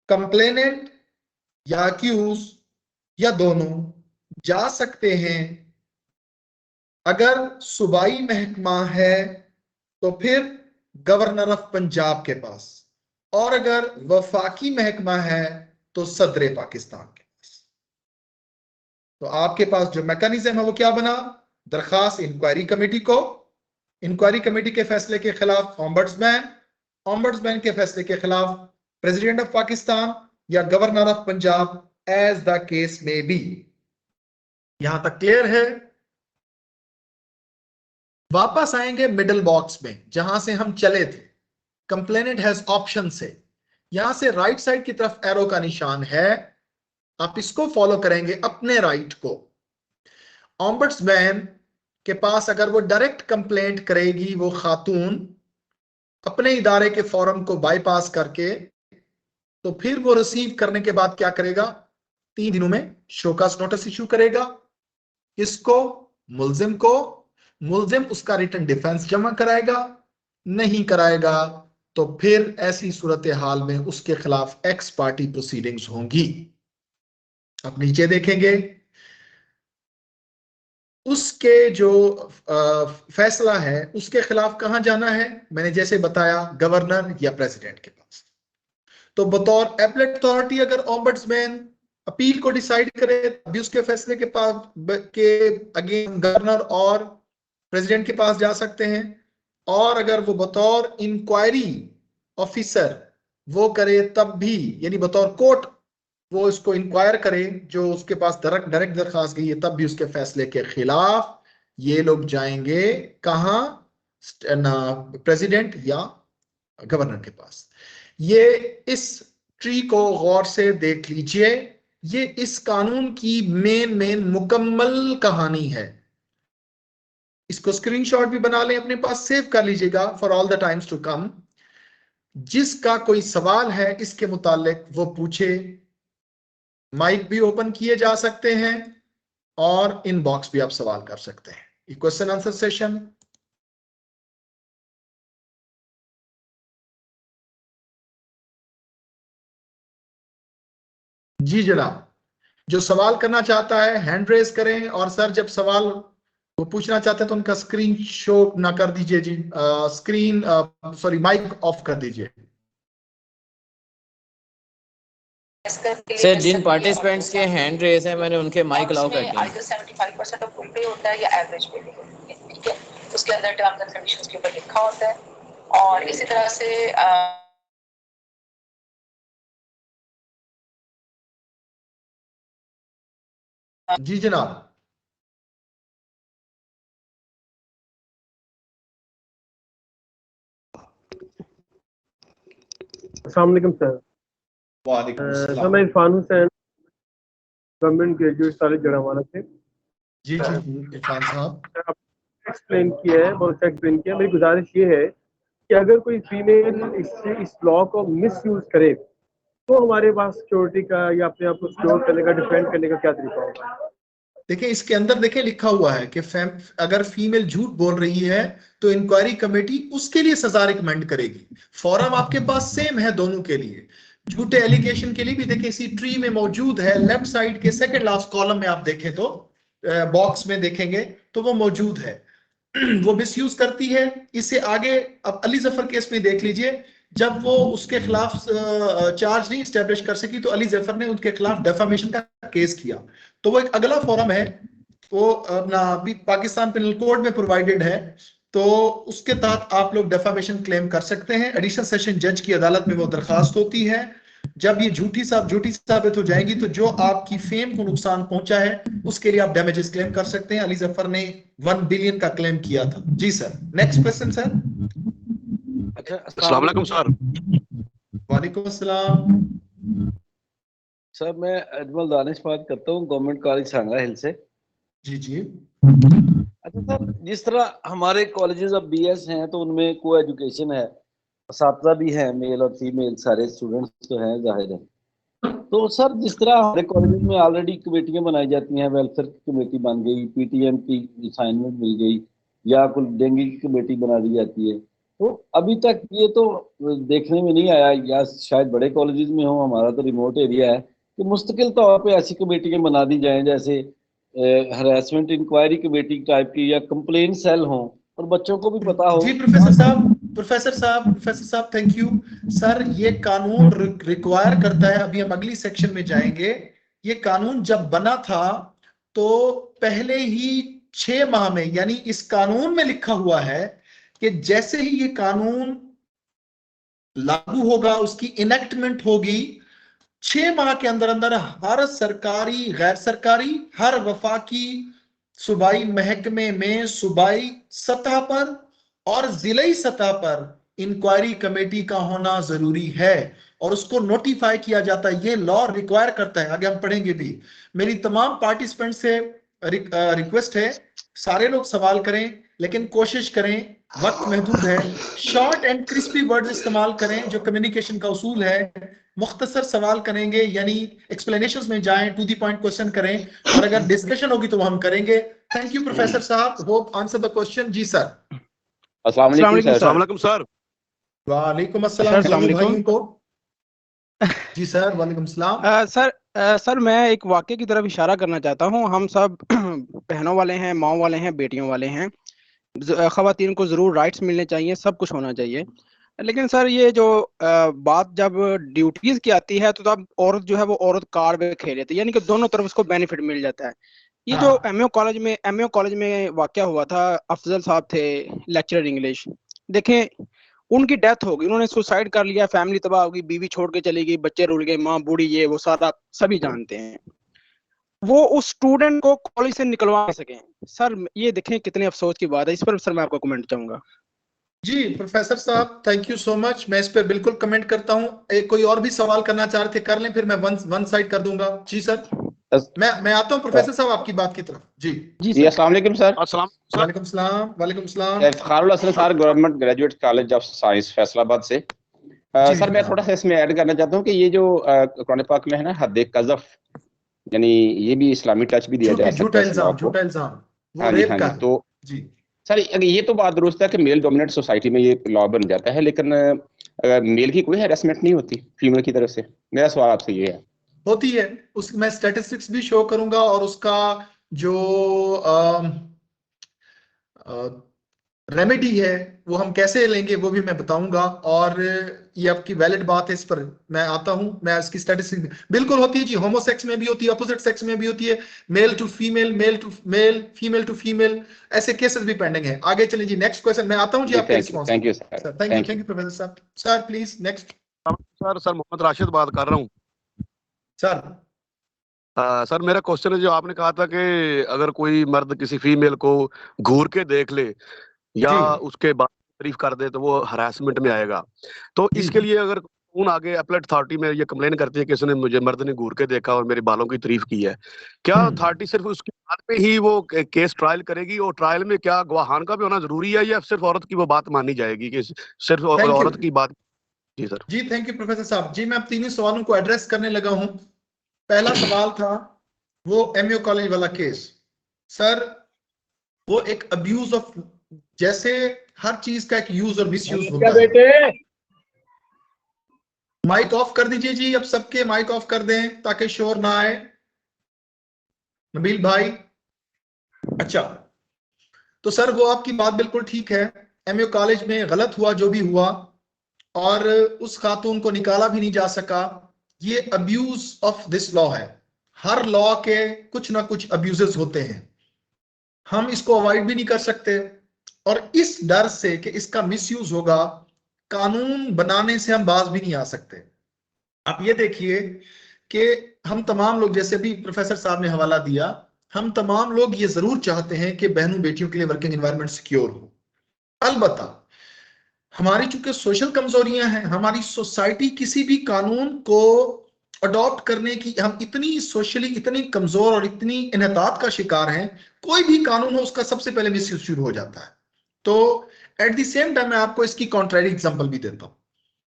कंप्लेनेंट या अक्यूज या दोनों जा सकते हैं। अगर सूबाई महकमा है तो फिर गवर्नर ऑफ पंजाब के पास, और अगर वफाकी महकमा है तो सदर पाकिस्तान के पास। तो आपके पास जो मैकेनिज्म है वो क्या बना, दरखास्त इंक्वायरी कमेटी को, इंक्वायरी कमेटी के फैसले के खिलाफ ओम्बड्समैन, ओम्बड्समैन के फैसले के खिलाफ प्रेसिडेंट ऑफ पाकिस्तान या governor of Punjab, as the case में बी। यहां तक क्लियर है। वापस आएंगे मिडिल बॉक्स में जहां से हम चले थे। कंप्लेनेंट हैज ऑप्शन से, यहां से राइट साइड की तरफ एरो का निशान है, आप इसको फॉलो करेंगे अपने राइट को। ऑम्बड्समैन के पास अगर वो डायरेक्ट कंप्लेंट करेगी वो खातून अपने इदारे के फॉरम को बाईपास करके, तो फिर वो रिसीव करने के बाद क्या करेगा, 3 दिनों में शोकास नोटिस इशू करेगा। किसको, मुल्जिम को। मुल्जिम उसका रिटर्न डिफेंस जमा कराएगा, नहीं कराएगा तो फिर ऐसी सूरत हाल में उसके खिलाफ एक्स पार्टी प्रोसीडिंग्स होंगी। अब नीचे देखेंगे उसके जो फैसला है उसके खिलाफ कहां जाना है, मैंने जैसे बताया गवर्नर या प्रेसिडेंट के पास। तो बतौर एपलेट अथॉरिटी अगर ओम्बड्समैन अपील को डिसाइड करे अभी उसके फैसले के पास के अगेंस्ट गवर्नर और प्रेसिडेंट के पास जा सकते हैं। और अगर वो बतौर इंक्वायरी ऑफिसर वो करे तब भी, यानी बतौर कोर्ट वो इसको इंक्वायर करे जो उसके पास डायरेक्ट दरखास्त गई है, तब भी उसके फैसले के खिलाफ ये लोग जाएंगे कहां, प्रेसिडेंट या गवर्नर के पास। ये इस ट्री को गौर से देख लीजिए, ये इस कानून की मेन मुकम्मल कहानी है। इसको स्क्रीनशॉट भी बना लें अपने पास, सेव कर लीजिएगा for all the times to come. जिसका कोई सवाल है इसके मुतालिक वो पूछे। माइक भी ओपन किए जा सकते हैं और इनबॉक्स भी आप सवाल कर सकते हैं। Question answer session. जी जनाब, जो सवाल करना चाहता है हैंड रेज करें, और सर जब सवाल वो पूछना चाहते हैं तो उनका स्क्रीन शो ना कर दीजिए जी, स्क्रीन सॉरी माइक ऑफ कर दीजिए। सर जिन पार्टिसिपेंट्स के हैंड रेस है मैंने उनके माइक अलाउ कर दिए। आइदर 75% ऑफ फुल पे होता है या एवरेज पे, ठीक है, उसके अंदर टर्म्स एंड कंडीशंस के ऊपर लिखा होता है। और इसी तरह से जी जनाब। अस्सलाम वालेकुम सर। वालेकुम सर अस्सलाम। मैं Irfan Hussain, government graduate college Jaranwala से। जी जी इरफान साहब। आपने एक्सप्लेन किया है, बहुत अच्छा एक्सप्लेन किया। मेरी गुजारिश ये है कि अगर कोई फीमेल इस लॉ को मिस यूज करे तो हमारे पास सिक्योरिटी का या अपने आप को सिक्योर करने का, डिफेंड करने का क्या तरीका होगा? देखिए इसके अंदर देखिए लिखा हुआ है कि अगर फीमेल झूठ बोल रही है तो इंक्वायरी कमेटी उसके लिए सजा रिकमेंड करेगी। फॉरम आपके पास सेम है दोनों के लिए। झूठे एलिगेशन के लिए भी देखिए इसी ट्री में मौजूद है, लेफ्ट साइड के सेकंड लास्ट कॉलम में आप देखें तो बॉक्स में देखेंगे तो वो मौजूद है। वो मिसयूज करती है इसे आगे। अब अली जफर केस में देख लीजिए, जब वो उसके खिलाफ चार्ज नहीं स्टैब्लिश कर सकी तो अली जफर ने उनके खिलाफ डेफामेशन का केस किया। तो वो एक अगला फोरम है, वो अपना अभी पाकिस्तान पिनल कोड में प्रोवाइडेड है, तो उसके तहत आप लोग डेफामेशन क्लेम कर सकते हैं। एडिशनल सेशन जज की अदालत में वो दरखास्त होती है। जब ये झूठी साबित हो जाएगी तो जो आपकी फेम को नुकसान पहुंचा है उसके लिए आप डैमेजेस क्लेम कर सकते हैं। अली जफर ने 1 बिलियन का क्लेम किया था। जी सर, नेक्स्ट क्वेश्चन सर। अच्छा, अस्सलाम वालेकुम सर। वालेकुम अस्सलाम। सर मैं अजमल दानिश बात करता हूँ, गवर्नमेंट कॉलेज सांगरा हिल से। जी जी। अच्छा सर, जिस तरह हमारे कॉलेजेस अब बीएस हैं तो उनमें को एजुकेशन है, असातिज़ा भी हैं, मेल और फीमेल सारे स्टूडेंट्स तो हैं जाहिर है। तो सर जिस तरह हमारे कॉलेजेस में ऑलरेडी कमेटियां बनाई जाती हैं, वेलफेयर की कमेटी बन गई, पीटीएम की असाइनमेंट मिल गई, या कुछ डेंगू की कमेटी बना दी जाती है, तो अभी तक ये तो देखने में नहीं आया, या शायद बड़े कॉलेजेस में हो, हमारा तो रिमोट एरिया है, कि मुस्तकिल तौर पे ऐसी कमेटियां बना दी जाएं जैसे हरासमेंट इंक्वायरी कमेटी टाइप की, या कंप्लेन सेल हो, और बच्चों को भी पता हो। जी प्रोफेसर साहब थैंक यू। सर ये कानून रिक्वायर करता है, अभी हम अगली सेक्शन में जाएंगे। ये कानून जब बना था तो पहले ही 6 माह में, यानी इस कानून में लिखा हुआ है कि जैसे ही ये कानून लागू होगा, उसकी इनेक्टमेंट होगी, 6 माह के अंदर अंदर हर सरकारी गैर सरकारी हर वफाकी सूबाई महकमे में सूबाई सतह पर और जिले सतह पर इंक्वायरी कमेटी का होना जरूरी है और उसको नोटिफाई किया जाता है। ये लॉ रिक्वायर करता है, आगे हम पढ़ेंगे भी। मेरी तमाम पार्टिसिपेंट से रिक्वेस्ट है, सारे लोग सवाल करें लेकिन कोशिश करें, वक्त महदूद है, शॉर्ट एंड क्रिस्पी वर्ड्स इस्तेमाल करें जो कम्युनिकेशन का उसूल है। मुख्तसर सवाल करेंगे यानी एक्सप्लेनेशंस में जाएं, टू दी पॉइंट क्वेश्चन करें, और अगर डिस्कशन होगी तो हम करेंगे। थैंक यू प्रोफेसर साहब, होप आंसर द क्वेश्चन। जी सर। अस्सलाम वालेकुम सर। वालेकुम अस्सलाम दोनों भाइयों को। जी सर, वालेकुम सलाम। सर मैं एक वाक्य की तरफ इशारा करना चाहता हूँ। हम सब बहनों वाले हैं, माओ वाले हैं, बेटियों वाले हैं। ख़वातीन को ज़रूर राइट्स मिलने चाहिए, सब कुछ होना चाहिए। लेकिन सर ये जो बात जब ड्यूटीज की आती है तो तब औरत जो है वो औरत कार्ड में खेल लेती है, यानी कि दोनों तरफ उसको बेनिफिट मिल जाता है। ये जो एमएओ कॉलेज में वाकया हुआ था, अफजल साहब थे लेक्चरर इंग्लिश, देखें उनकी डेथ हो गई, उन्होंने सुसाइड कर लिया, फैमिली तबाह हो गई, बीवी छोड़ के चली गई, बच्चे रुल गए, माँ बूढ़ी, ये वो सारा सभी जानते हैं। वो उस स्टूडेंट को कॉलेज से निकलवा सके। सर ये देखें कितने अफसोस की बात है। इस पर सर मैं आपका कमेंट चाहूंगा। जी प्रोफेसर साहब थैंक यू सो मच, मैं इस पर बिल्कुल कमेंट करता हूँ। कोई और भी सवाल करना चाह रहे थे कर लें, फिर मैं वन साइड कर दूंगा। जी सर, मैं आता हूँ प्रोफेसर साहब आपकी बात की तरफ। जी अस्सलाम वालेकुम सर। वालेकुम सलाम। वालेकुम सलाम। Iftikharul Hasan sir, government graduate college of science Faisalabad से। सर मैं थोड़ा सा इसमें ऐड करना चाहता हूँ कि ये जो कुरान पाक में है ना हद कज़फ, यानी ये भी इस्लामी टच भी दिया जा सकता है। झूठा इल्जाम वो हाँ रेप जी का। तो जी सर ये तो बात दुरुस्त है कि मेल डोमिनेट सोसाइटी में ये लॉ बन जाता है, लेकिन मेल की कोई हैरेसमेंट नहीं होती फीमेल की तरफ से। मेरा सवाल आपसे ये है। होती है, उस मैं स्टैटिस्टिक्स भी शो करूंगा और उसका जो रेमेडी है वो हम कैसे लेंगे वो भी मैं बताऊंगा। और ये आपकी वैलिड बात है, इस पर मैं आता हूं, मैं इसकी स्टैटिस्टिक बिल्कुल होती है जी, होमोसेक्स में भी होती है, अपोजिट सेक्स में भी होती है, male to female, male to male, female to female, ऐसे केसेस भी पेंडिंग है। आगे चलिए जी, नेक्स्ट क्वेश्चन मैं आता हूं जी आपके response. Thank you sir, thank you professor साहब। Sir please next. Sir Mohammad Rashid बात कर रहा हूँ सर। सर मेरा क्वेश्चन है, जो आपने कहा था कि अगर कोई मर्द किसी फीमेल को घूर के देख ले या उसके बाद तारीफ कर दे तो वो हरासमेंट में आएगा। तो इसके लिए अगर कौन आगे अपीलेट अथॉरिटी में ये कंप्लेन करती है कि इसने मुझे मर्द ने घूर के देखा और मेरे बालों की तारीफ की है, क्या अथॉरिटी सिर्फ उसके बाद में ही वो केस ट्रायल करेगी? और ट्रायल में क्या गवाहान का भी होना जरूरी है या सिर्फ औरत की वो बात मानी जाएगी कि सिर्फ औरत की बात? जी सर। जी थैंक यू प्रोफेसर साहब। जी मैं अब तीनों सवालों को एड्रेस करने लगा हूं। पहला सवाल था वो एमयू कॉलेज वाला केस। सर वो एक अब्यूज ऑफ, जैसे हर चीज का एक यूज और मिस यूज होता है। माइक ऑफ कर दीजिए जी, अब सबके माइक ऑफ कर दें ताकि शोर ना आए। नबील भाई। अच्छा, तो सर वो आपकी बात बिल्कुल ठीक है, एमयू कॉलेज में गलत हुआ जो भी हुआ, और उस खातून को निकाला भी नहीं जा सका। ये अब्यूज ऑफ दिस लॉ है। हर लॉ के कुछ ना कुछ अब्यूजेस होते हैं, हम इसको अवॉइड भी नहीं कर सकते। और इस डर से कि इसका मिसयूज होगा, कानून बनाने से हम बाज भी नहीं आ सकते। आप ये देखिए कि हम तमाम लोग, जैसे भी प्रोफेसर साहब ने हवाला दिया, हम तमाम लोग ये जरूर चाहते हैं कि बहनों बेटियों के लिए वर्किंग एनवायरनमेंट सिक्योर हो। अलबत्ता हमारी चूंकि सोशल कमजोरियां हैं, हमारी सोसाइटी किसी भी कानून को अडॉप्ट करने की, हम इतनी सोशली इतनी कमजोर और इतनी इन्हतात का शिकार हैं, कोई भी कानून हो उसका सबसे पहले मिसयूज शुरू हो जाता है। तो एट द सेम टाइम मैं आपको इसकी कॉन्ट्रैरी एग्जांपल भी देता हूं।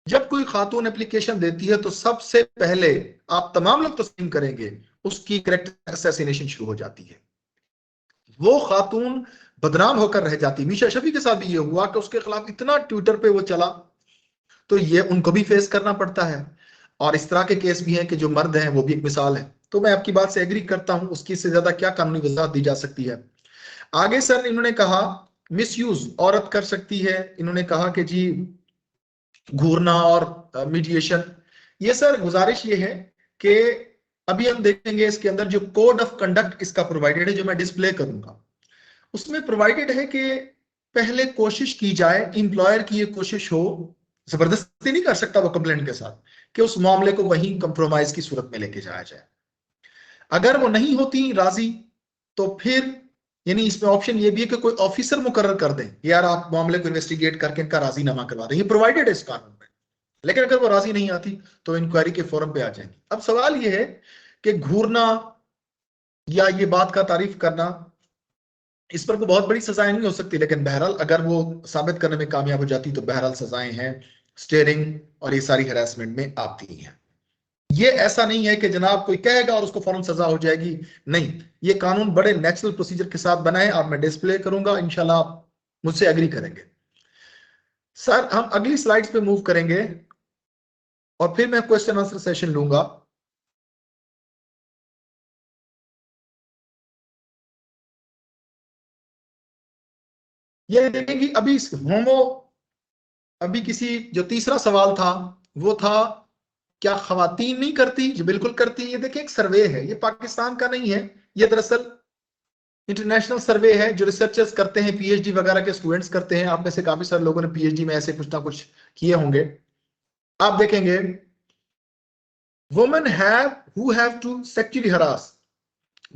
जब कोई खातून एप्लीकेशन देती है तो सबसे पहले आप तमाम लोग तस्लीम करेंगे उसकी करेक्टर असैसिनेशन शुरू हो जाती है। वो खातून बदनाम होकर रह जाती। मीशा शफी के साथ भी ये हुआ कि उसके खिलाफ इतना ट्विटर पे वो चला, तो ये उनको भी फेस करना पड़ता है। और इस तरह के केस भी हैं कि जो मर्द हैं वो भी एक मिसाल है। तो मैं आपकी बात से एग्री करता हूं, उसकी से ज्यादा क्या कानूनी वजाहत दी जा सकती है। आगे सर इन्होंने कहा मिसयूज औरत कर सकती है, इन्होंने कहा कि जी घूरना और मीडिएशन। ये सर गुजारिश ये है कि अभी हम देखेंगे इसके अंदर जो कोड ऑफ कंडक्ट इसका प्रोवाइडेड है, जो मैं डिस्प्ले करूंगा, उसमें प्रोवाइडेड है कि पहले कोशिश की जाए, इंप्लॉयर की ये कोशिश हो, जबरदस्ती नहीं कर सकता वो कंप्लेंट के साथ, कि उस मामले को वहीं कंप्रोमाइज की सूरत में लेके जाया जाए। अगर वो नहीं होती राजी तो फिर यानी इसमें ऑप्शन ये भी है कि कोई ऑफिसर मुकर्रर कर दें, यार आप मामले को इन्वेस्टिगेट करके इनका राजीनामा करवा दें, ये प्रोवाइडेड है इस कानून में। लेकिन अगर वो राजी नहीं आती तो इंक्वायरी के फोरम पे आ जाएंगी। अब सवाल ये है कि घूरना या ये बात का तारीफ करना, इस पर कोई बहुत बड़ी सजाएं नहीं हो सकती, लेकिन बहरहाल अगर वो साबित करने में कामयाब हो जाती तो बहरहाल सजाएं हैं, स्टेयरिंग और ये सारी हैरेसमेंट में आती हैं। ये ऐसा नहीं है कि जनाब कोई कहेगा और उसको फौरन सजा हो जाएगी, नहीं, ये कानून बड़े नेचुरल प्रोसीजर के साथ बना है और मैं डिस्प्ले करूंगा, इंशाल्लाह आप मुझसे एग्री करेंगे। सर हम अगली स्लाइड्स पे मूव करेंगे और फिर मैं क्वेश्चन आंसर सेशन लूंगा। ये देखेंगे अभी किसी जो तीसरा सवाल था वो था क्या खवातीन नहीं करती? जो बिल्कुल करती। ये देखिए एक सर्वे है, ये पाकिस्तान का नहीं है, ये दरअसल इंटरनेशनल सर्वे है जो रिसर्चर्स करते हैं, पीएचडी वगैरह के स्टूडेंट्स करते हैं। आप में से काफी सारे लोगों ने पीएचडी में ऐसे कुछ ना कुछ किए होंगे। आप देखेंगे women who have to sexually harass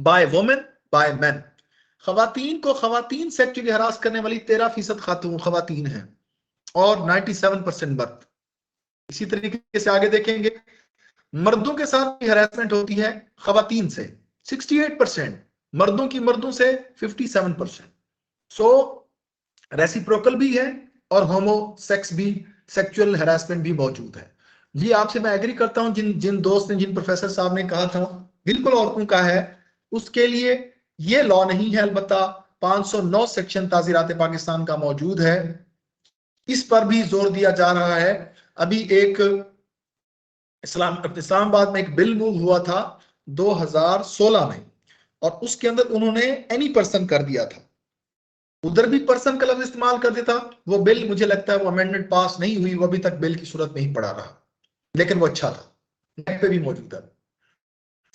by women by men. खवातीन को खवातीन सेक्सुअली हरास करने वाली 13% खवातीन हैं और 97% मर्द। इसी तरीके से आगे देखेंगे मर्दों के साथ भी हरासमेंट होती है खवातीन से 68%, मर्दों की मर्दों से 57%। सो रेसिप्रोकल भी है और होमोसेक्स भी, सेक्सुअल हरासमेंट भी मौजूद है। जी आपसे मैं एग्री करता हूं, जिन दोस्त ने, जिन प्रोफेसर साहब ने कहा था बिल्कुल औरतों का है, उसके लिए ये लॉ नहीं है। अलबत्ता 509 सेक्शन ताज़ीरात पाकिस्तान का मौजूद है, इस पर भी जोर दिया जा रहा है। अभी एक इस्लामाबाद में एक बिल मूव हुआ था 2016 में और उसके अंदर उन्होंने एनी पर्सन कर दिया था। उधर भी पर्सन का लफ्ज इस्तेमाल कर देता, वो बिल मुझे लगता है वो अमेंडमेंट पास नहीं हुई, वो अभी तक बिल की सूरत में ही पड़ा रहा, लेकिन वो अच्छा था, नेट पे भी मौजूद है।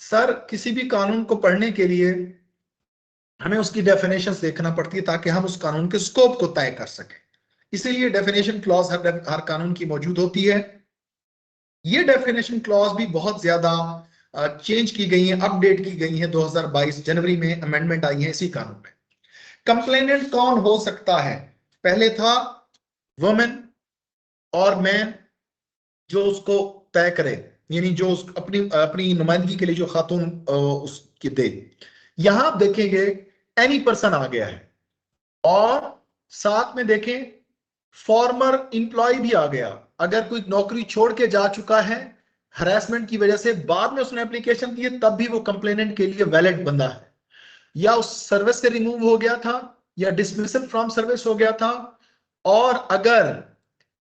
सर किसी भी कानून को पढ़ने के लिए हमें उसकी डेफिनेशन देखना पड़ती है ताकि हम उस कानून के स्कोप को तय कर सकें, इसीलिए डेफिनेशन क्लॉज हर कानून की मौजूद होती है। ये डेफिनेशन क्लॉज भी बहुत ज्यादा चेंज की गई है, अपडेट की गई है। 2022 जनवरी में अमेंडमेंट आई है इसी कानून में। कंप्लेनेंट कौन हो सकता है? पहले था वुमेन और मैन जो उसको तय करे, यानी जो अपनी अपनी नुमाइंदगी के लिए जो खातून उसकी दे। यहां आप देखेंगे एनी पर्सन आ गया है, और साथ में देखें फॉर्मर इंप्लॉय भी आ गया। अगर कोई नौकरी छोड़ के जा चुका है हरासमेंट की वजह से, बाद में उसने एप्लीकेशन दी है, तब भी वो कंप्लेनेंट के लिए वैलिड बंदा है, या उस सर्विस से रिमूव हो गया था या डिसमिसल फ्रॉम सर्विस हो गया था। और अगर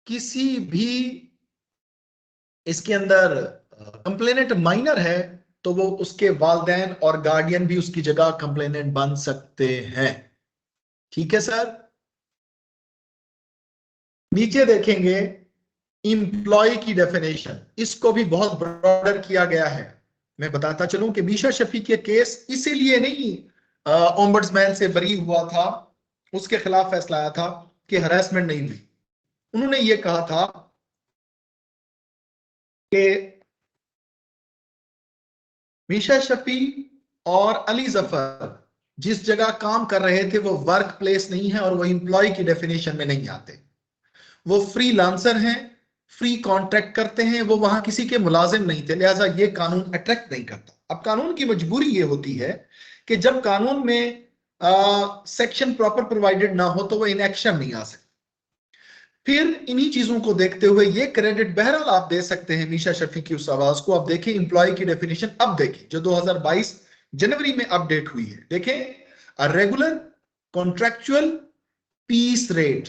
किसी भी इसके अंदर कंप्लेनेंट माइनर है तो वो उसके वालिदैन और गार्डियन भी उसकी जगह कंप्लेनेंट बन सकते हैं। ठीक है सर। नीचे देखेंगे इंप्लॉय की डेफिनेशन, इसको भी बहुत ब्रॉडर किया गया है। मैं बताता चलूं कि मीशा शफी के केस इसीलिए नहीं ओम्बड्समैन से बरी हुआ था, उसके खिलाफ फैसला आया था कि हरासमेंट नहीं हुई। उन्होंने ये कहा था कि मीशा शफी और अली जफर जिस जगह काम कर रहे थे वो वर्क प्लेस नहीं है और वो इंप्लॉय की डेफिनेशन में नहीं आते। वो फ्री लांसर हैं, फ्री कॉन्ट्रैक्ट करते हैं, वो वहां किसी के मुलाजिम नहीं थे, लिहाजा ये कानून अट्रैक्ट नहीं करता। अब कानून की मजबूरी ये होती है कि जब कानून में सेक्शन प्रॉपर प्रोवाइडेड ना हो तो वो इन एक्शन नहीं आ सकते। फिर इन्हीं चीजों को देखते हुए ये क्रेडिट बहरहाल आप दे सकते हैं मीशा शफी की उस आवाज को। आप देखें इंप्लॉय की डेफिनेशन, अब देखें जो 2022 जनवरी में अपडेट हुई है, देखें regular contractual piece rate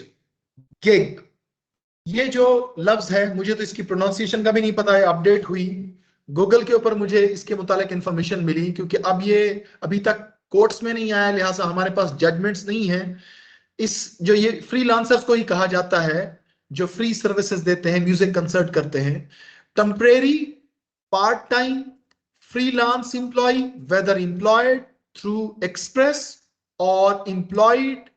gig, ये जो लफ्ज है मुझे तो इसकी प्रोनाउंसिएशन का भी नहीं पता है, अपडेट हुई गूगल के ऊपर मुझे इसके मुतालिक इंफॉर्मेशन मिली, क्योंकि अब ये अभी तक कोर्ट्स में नहीं आया, लिहाजा हमारे पास जजमेंट्स नहीं है। इस जो ये फ्रीलांसर्स को ही कहा जाता है जो फ्री सर्विसेज देते हैं, म्यूजिक कंसर्ट करते हैं। Temporary, part time, freelance employ, whether employed through express और एम्प्लॉयड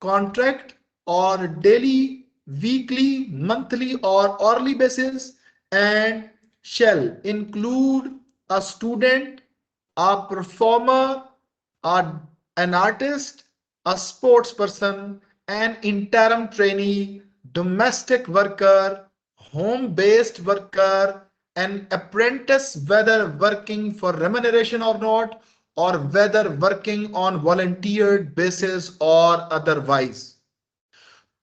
कॉन्ट्रैक्ट और daily, weekly, monthly or hourly basis, and shall include a student, a performer, an artist, a sports person, an interim trainee, domestic worker, home-based worker, an apprentice, whether working for remuneration or not, or whether working on volunteered basis or otherwise।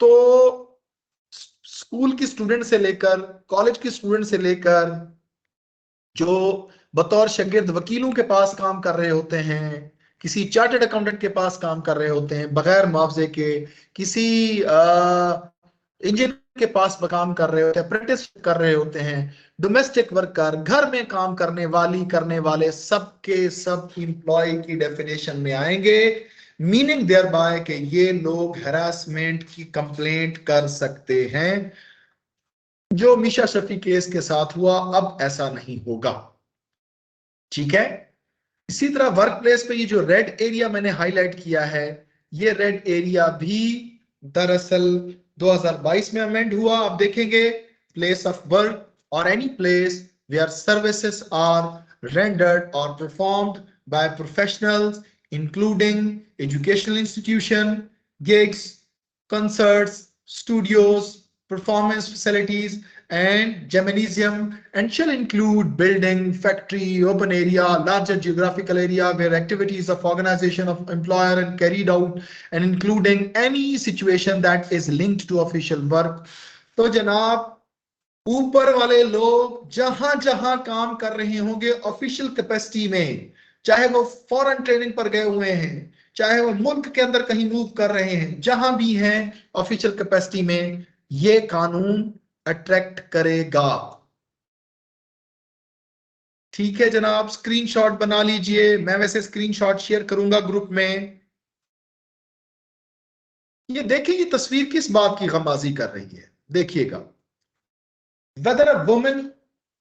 तो स्कूल की स्टूडेंट से लेकर कॉलेज की स्टूडेंट से लेकर जो बतौर शागिर्द वकीलों के पास काम कर रहे होते हैं, किसी चार्टर्ड अकाउंटेंट के पास काम कर रहे होते हैं बगैर मुआवजे के, किसी इंजीनियर के पास काम कर रहे होते हैं, अप्रेंटिस कर रहे होते हैं, डोमेस्टिक वर्कर, घर में काम करने वाले सबके सब इंप्लॉय की डेफिनेशन में आएंगे। मीनिंग देयर बाय कि ये लोग हरासमेंट की कंप्लेंट कर सकते हैं। जो मीशा शफी केस के साथ हुआ अब ऐसा नहीं होगा। ठीक है। इसी तरह वर्क प्लेस पे ये जो रेड एरिया मैंने हाईलाइट किया है, ये रेड एरिया भी दरअसल 2022 में अमेंड हुआ। आप देखेंगे प्लेस ऑफ वर्क और any place where services are rendered और performed by professionals including educational institution, gigs, concerts, studios, performance facilities, and gymnasium, and shall include building, factory, open area, larger geographical area where activities of organization of employer and carried out, and including any situation that is linked to official work। तो जनाब ऊपर वाले लोग जहां जहां काम कर रहे होंगे ऑफिशियल कैपेसिटी में, चाहे वो फॉरेन ट्रेनिंग पर गए हुए हैं, चाहे वो मुल्क के अंदर कहीं मूव कर रहे हैं, जहां भी हैं ऑफिशियल कैपेसिटी में, ये कानून अट्रैक्ट करेगा। ठीक है जनाब, स्क्रीनशॉट बना लीजिए, मैं वैसे स्क्रीनशॉट शेयर करूंगा ग्रुप में। ये देखिए ये तस्वीर किस बात की गमबाजी कर रही है, देखिएगा। whether a woman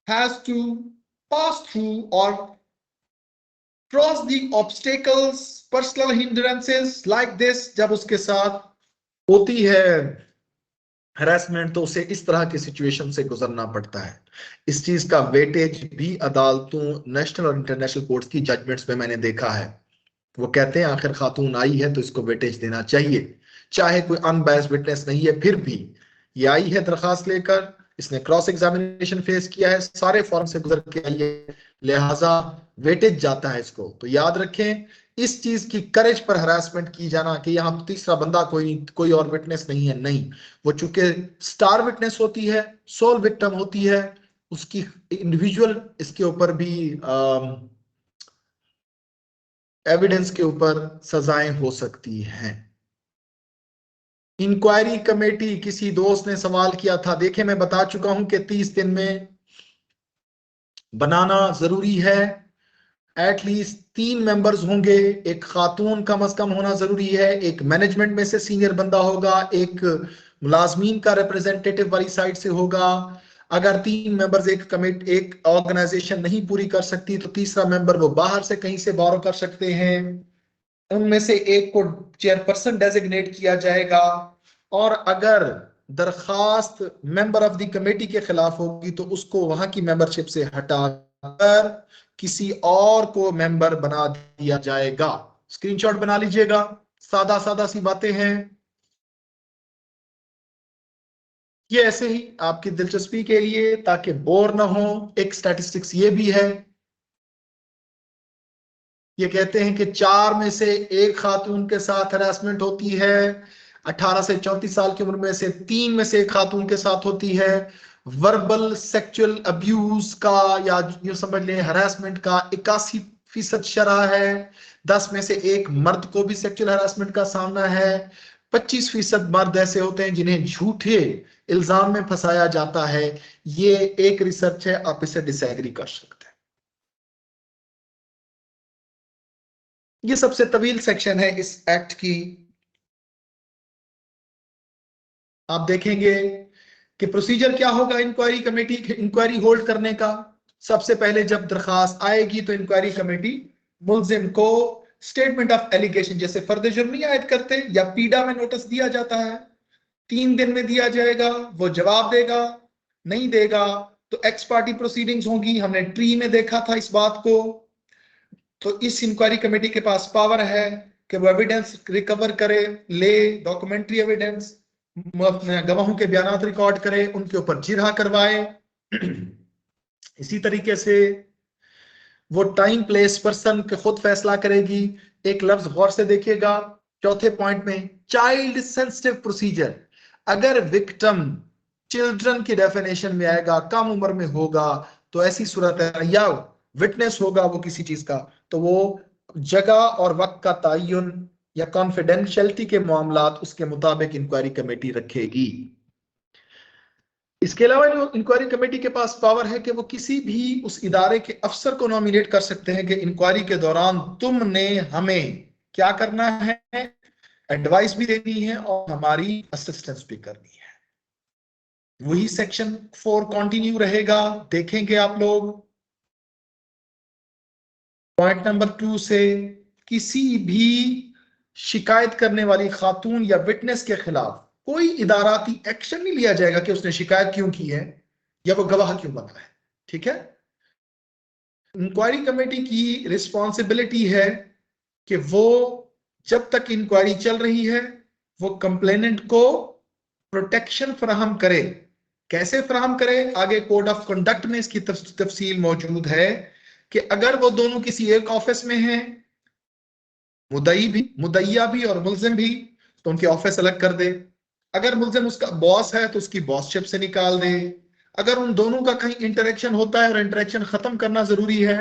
has to pass through or cross the obstacles, personal hindrances like this, जब उसके साथ होती है हरासमेंट तो उसे इस तरह की सिचुएशन से गुजरना पड़ता है। इस चीज का वेटेज भी अदालतों, नेशनल और इंटरनेशनल कोर्ट्स की जजमेंट्स में मैंने देखा है। वो कहते हैं आखिर खातून आई है तो इसको वेटेज देना चाहिए, चाहे कोई अनबायस्ड विटनेस नहीं है, फिर भी ये आई है दरखास्त लेकर, इसने क्रॉस एग्जामिनेशन फेस किया है, सारे फॉर्म से गुजर के आई है, लिहाजा वेटेज जाता है इसको। तो याद रखें इस चीज की करेज पर हरासमेंट की जाना कि यहाँ तीसरा बंदा कोई और विटनेस नहीं है, नहीं, वो चूंकि स्टार विटनेस होती है, सोल विक्टिम होती है, उसकी इंडिविजुअल इसके ऊपर भी एविडेंस के ऊपर सजाएं हो सकती हैं। इंक्वायरी कमेटी, किसी दोस्त ने सवाल किया था, देखे मैं बता चुका हूं कि 30 दिन में बनाना जरूरी है। एटलीस्ट 3 मेंबर्स होंगे, एक खातून कम अज कम होना जरूरी है, एक मैनेजमेंट में से सीनियर बंदा होगा, एक मुलाजमीन का रिप्रेजेंटेटिव वाली साइड से होगा। अगर 3 मेंबर्स एक ऑर्गेनाइजेशन नहीं पूरी कर सकती तो तीसरा मेंबर वो बाहर से कहीं से बोरो कर सकते हैं। उनमें से एक को चेयरपर्सन डेजिग्नेट किया जाएगा, और अगर दरखास्त मेंबर ऑफ द कमेटी के खिलाफ होगी तो उसको वहां की मेंबरशिप से हटाकर किसी और को मेंबर बना दिया जाएगा। स्क्रीनशॉट बना लीजिएगा, सादा सादा सी बातें हैं ये, ऐसे ही आपकी दिलचस्पी के लिए ताकि बोर ना हो। एक स्टैटिस्टिक्स ये भी है, ये कहते हैं कि 4 में से 1 खातून के साथ हरासमेंट होती है, 18 से 34 साल की उम्र में से 3 में से 1 खातून के साथ होती है। वर्बल सेक्सुअल अब्यूज का या यूं समझ लें हरासमेंट का 81% शरह है। 10 में से 1 मर्द को भी सेक्सुअल हरासमेंट का सामना है। 25% मर्द ऐसे होते हैं जिन्हें झूठे इल्जाम में फंसाया जाता है। ये एक रिसर्च है, आप इसे डिसएग्री कर सकते हैं। ये सबसे तवील सेक्शन है इस एक्ट की। आप देखेंगे कि प्रोसीजर क्या होगा इंक्वायरी कमेटी इंक्वायरी होल्ड करने का। सबसे पहले जब दरखास्त आएगी तो इंक्वायरी कमेटी मुल्जिम को स्टेटमेंट ऑफ एलिगेशन, जैसे फर्द जुर्म नहीं आयद करते या पीडा में नोटिस दिया जाता है, 3 दिन में दिया जाएगा। वो जवाब देगा, नहीं देगा तो एक्स पार्टी प्रोसीडिंग्स होंगी। हमने ट्री में देखा था इस बात को। तो इस इंक्वायरी कमेटी के पास पावर है कि वो एविडेंस रिकवर करे, ले डॉक्यूमेंट्री एविडेंस, गवाहों के बयान रिकॉर्ड करे, उनके ऊपर जिरहा करवाए। इसी तरीके से वो टाइम प्लेस पर्सन के खुद फैसला करेगी। एक लफ्ज गौर से देखिएगा चौथे पॉइंट में, चाइल्ड सेंसिटिव प्रोसीजर। अगर विक्टिम चिल्ड्रन की डेफिनेशन में आएगा, कम उम्र में होगा, तो ऐसी सूरत है, या विटनेस होगा वो किसी चीज का, तो वो जगह और वक्त का तयन या कॉन्फिडेंशियलिटी के मामलात उसके मुताबिक इंक्वायरी कमेटी रखेगी। इसके अलावा इंक्वायरी कमेटी के पास पावर है कि वो किसी भी उस इदारे के अफसर को नॉमिनेट कर सकते हैं कि इंक्वायरी के दौरान तुमने हमें क्या करना है, एडवाइस भी देनी है और हमारी असिस्टेंस भी करनी है। वही सेक्शन 4 कंटिन्यू रहेगा, देखेंगे आप लोग। पॉइंट नंबर 2 से, किसी भी शिकायत करने वाली खातून या विटनेस के खिलाफ कोई इदाराती एक्शन नहीं लिया जाएगा कि उसने शिकायत क्यों की है या वो गवाह क्यों बना है। ठीक है, इंक्वायरी कमेटी की रिस्पॉन्सिबिलिटी है कि वो जब तक इंक्वायरी चल रही है वो कंप्लेनेंट को प्रोटेक्शन फराहम करे। कैसे फराहम करे, आगे कोड ऑफ कंडक्ट में इसकी तफसील मौजूद है कि अगर वो दोनों किसी एक ऑफिस में हैं, मुद्दईया भी और मुल्जिम भी, तो उनके ऑफिस अलग कर दे। अगर मुल्जिम उसका बॉस है तो उसकी बॉसशिप से निकाल दे। अगर उन दोनों का कहीं इंटरेक्शन होता है और इंटरेक्शन खत्म करना जरूरी है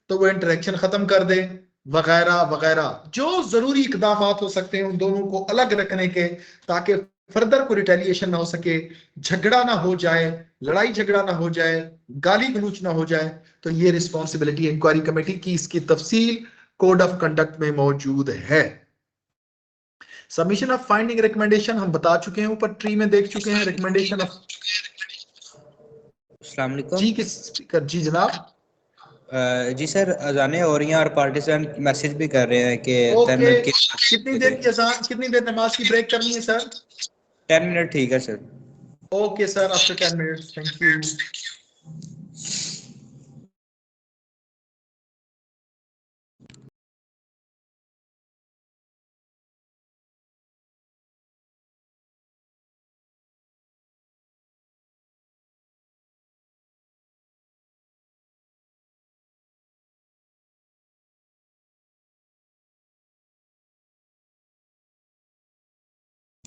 तो वो इंटरेक्शन खत्म कर दे, वगैरह वगैरह। जो जरूरी इकदाम हो सकते हैं उन दोनों को अलग रखने के, ताकि फर्दर कोई रिटेलिएशन ना हो सके, झगड़ा ना हो जाए, लड़ाई झगड़ा ना हो जाए, गाली गलूच ना हो जाए। तो ये रिस्पॉन्सिबिलिटी इंक्वायरी कमेटी की, इसकी तफसील कोड ऑफ कंडक्ट में मौजूद है। सबमिशन ऑफ फाइंडिंग रिकमेंडेशन हम बता चुके हैं, ऊपर ट्री में देख चुके हैं। रिकमेंडेशन ऑफ अस्सलाम वालेकुम। जी किस स्पीकर? जी जनाब। जी सर, अजानें हो रही हैं और पार्टिसिपेंट मैसेज भी कर रहे हैं कि 10 ओके, मिनट की कितनी देर की अजान, कितनी देर नमाज की ब्रेक करनी है सर? 10 मिनट ठीक है sir. Okay sir, after 10 minutes, thank you.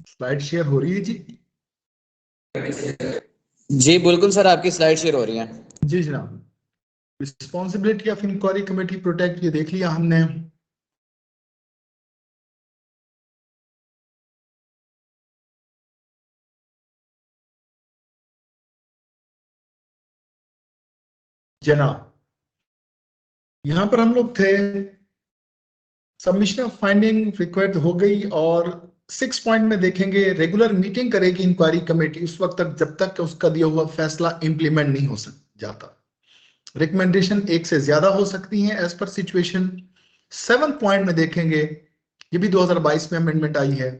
Slide share हो रही है जी? जी बिल्कुल सर, आपकी स्लाइड शेयर हो रही है। जी जनाब। Responsibility of inquiry committee protect, ये देख लिया हमने। जनाब यहां पर हम लोग थे, सबमिशन ऑफ फाइंडिंग रिक्वायर्ड हो गई, और 6 पॉइंट में देखेंगे रेगुलर मीटिंग करेगी इंक्वायरी कमेटी उस वक्त तक जब तक उसका दिया हुआ फैसला इंप्लीमेंट नहीं हो जाता। रिकमेंडेशन एक से ज्यादा हो सकती हैं एज पर सिचुएशन। 7 पॉइंट में देखेंगे, ये भी 2022 में अमेंडमेंट आई है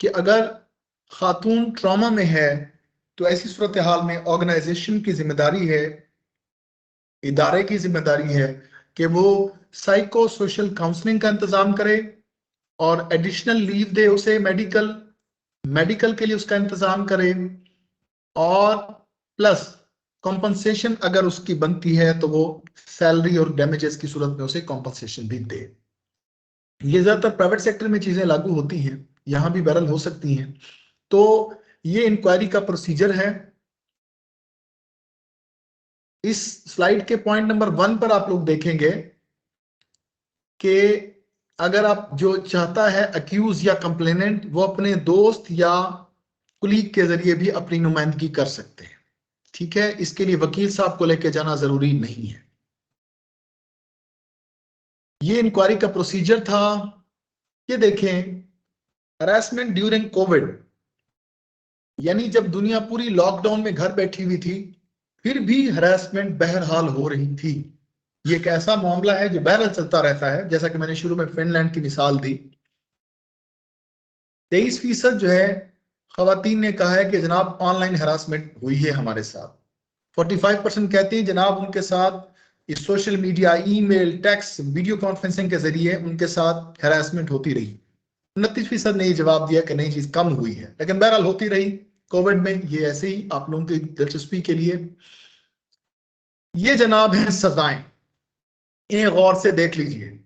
कि अगर खातून ट्रॉमा में है तो ऐसी सूरत हाल में ऑर्गेनाइजेशन की जिम्मेदारी है, इदारे की जिम्मेदारी है कि वो साइको सोशल काउंसलिंग का इंतजाम करे और एडिशनल लीव दे उसे, मेडिकल के लिए उसका इंतजाम करे, और प्लस कॉम्पनसेशन अगर उसकी बनती है तो वो सैलरी और डैमेजेस की सूरत में उसे कॉम्पनसेशन भी दे। ये ज्यादातर प्राइवेट सेक्टर में चीजें लागू होती हैं, यहां भी बहरहाल हो सकती हैं। तो ये इंक्वायरी का प्रोसीजर है। इस स्लाइड के पॉइंट नंबर 1 पर आप लोग देखेंगे कि अगर आप जो चाहता है अक्यूज या कंप्लेनेंट, वो अपने दोस्त या कुलीग के जरिए भी अपनी नुमाइंदगी कर सकते हैं। ठीक है, इसके लिए वकील साहब को लेके जाना जरूरी नहीं है। ये इंक्वायरी का प्रोसीजर था। ये देखें, हरासमेंट ड्यूरिंग कोविड, यानी जब दुनिया पूरी लॉकडाउन में घर बैठी हुई थी फिर भी हरासमेंट बहरहाल हो रही थी। ये एक ऐसा मामला है जो बहरहाल चलता रहता है, जैसा कि मैंने शुरू में फिनलैंड की मिसाल दी। 23% जो है खवातीन ने कहा है कि जनाब ऑनलाइन हरासमेंट हुई है हमारे साथ। 45% कहते हैं जनाब उनके साथ इस social media, email, text, video conferencing के जरिए उनके साथ हरासमेंट होती रही। 29% ने ये जवाब दिया कि नहीं चीज कम हुई है, लेकिन बहरहाल होती रही कोविड में। ये ऐसे ही आप लोगों की दिलचस्पी के लिए। ये जनाब है सजाएं, इन्हें गौर से देख लीजिए,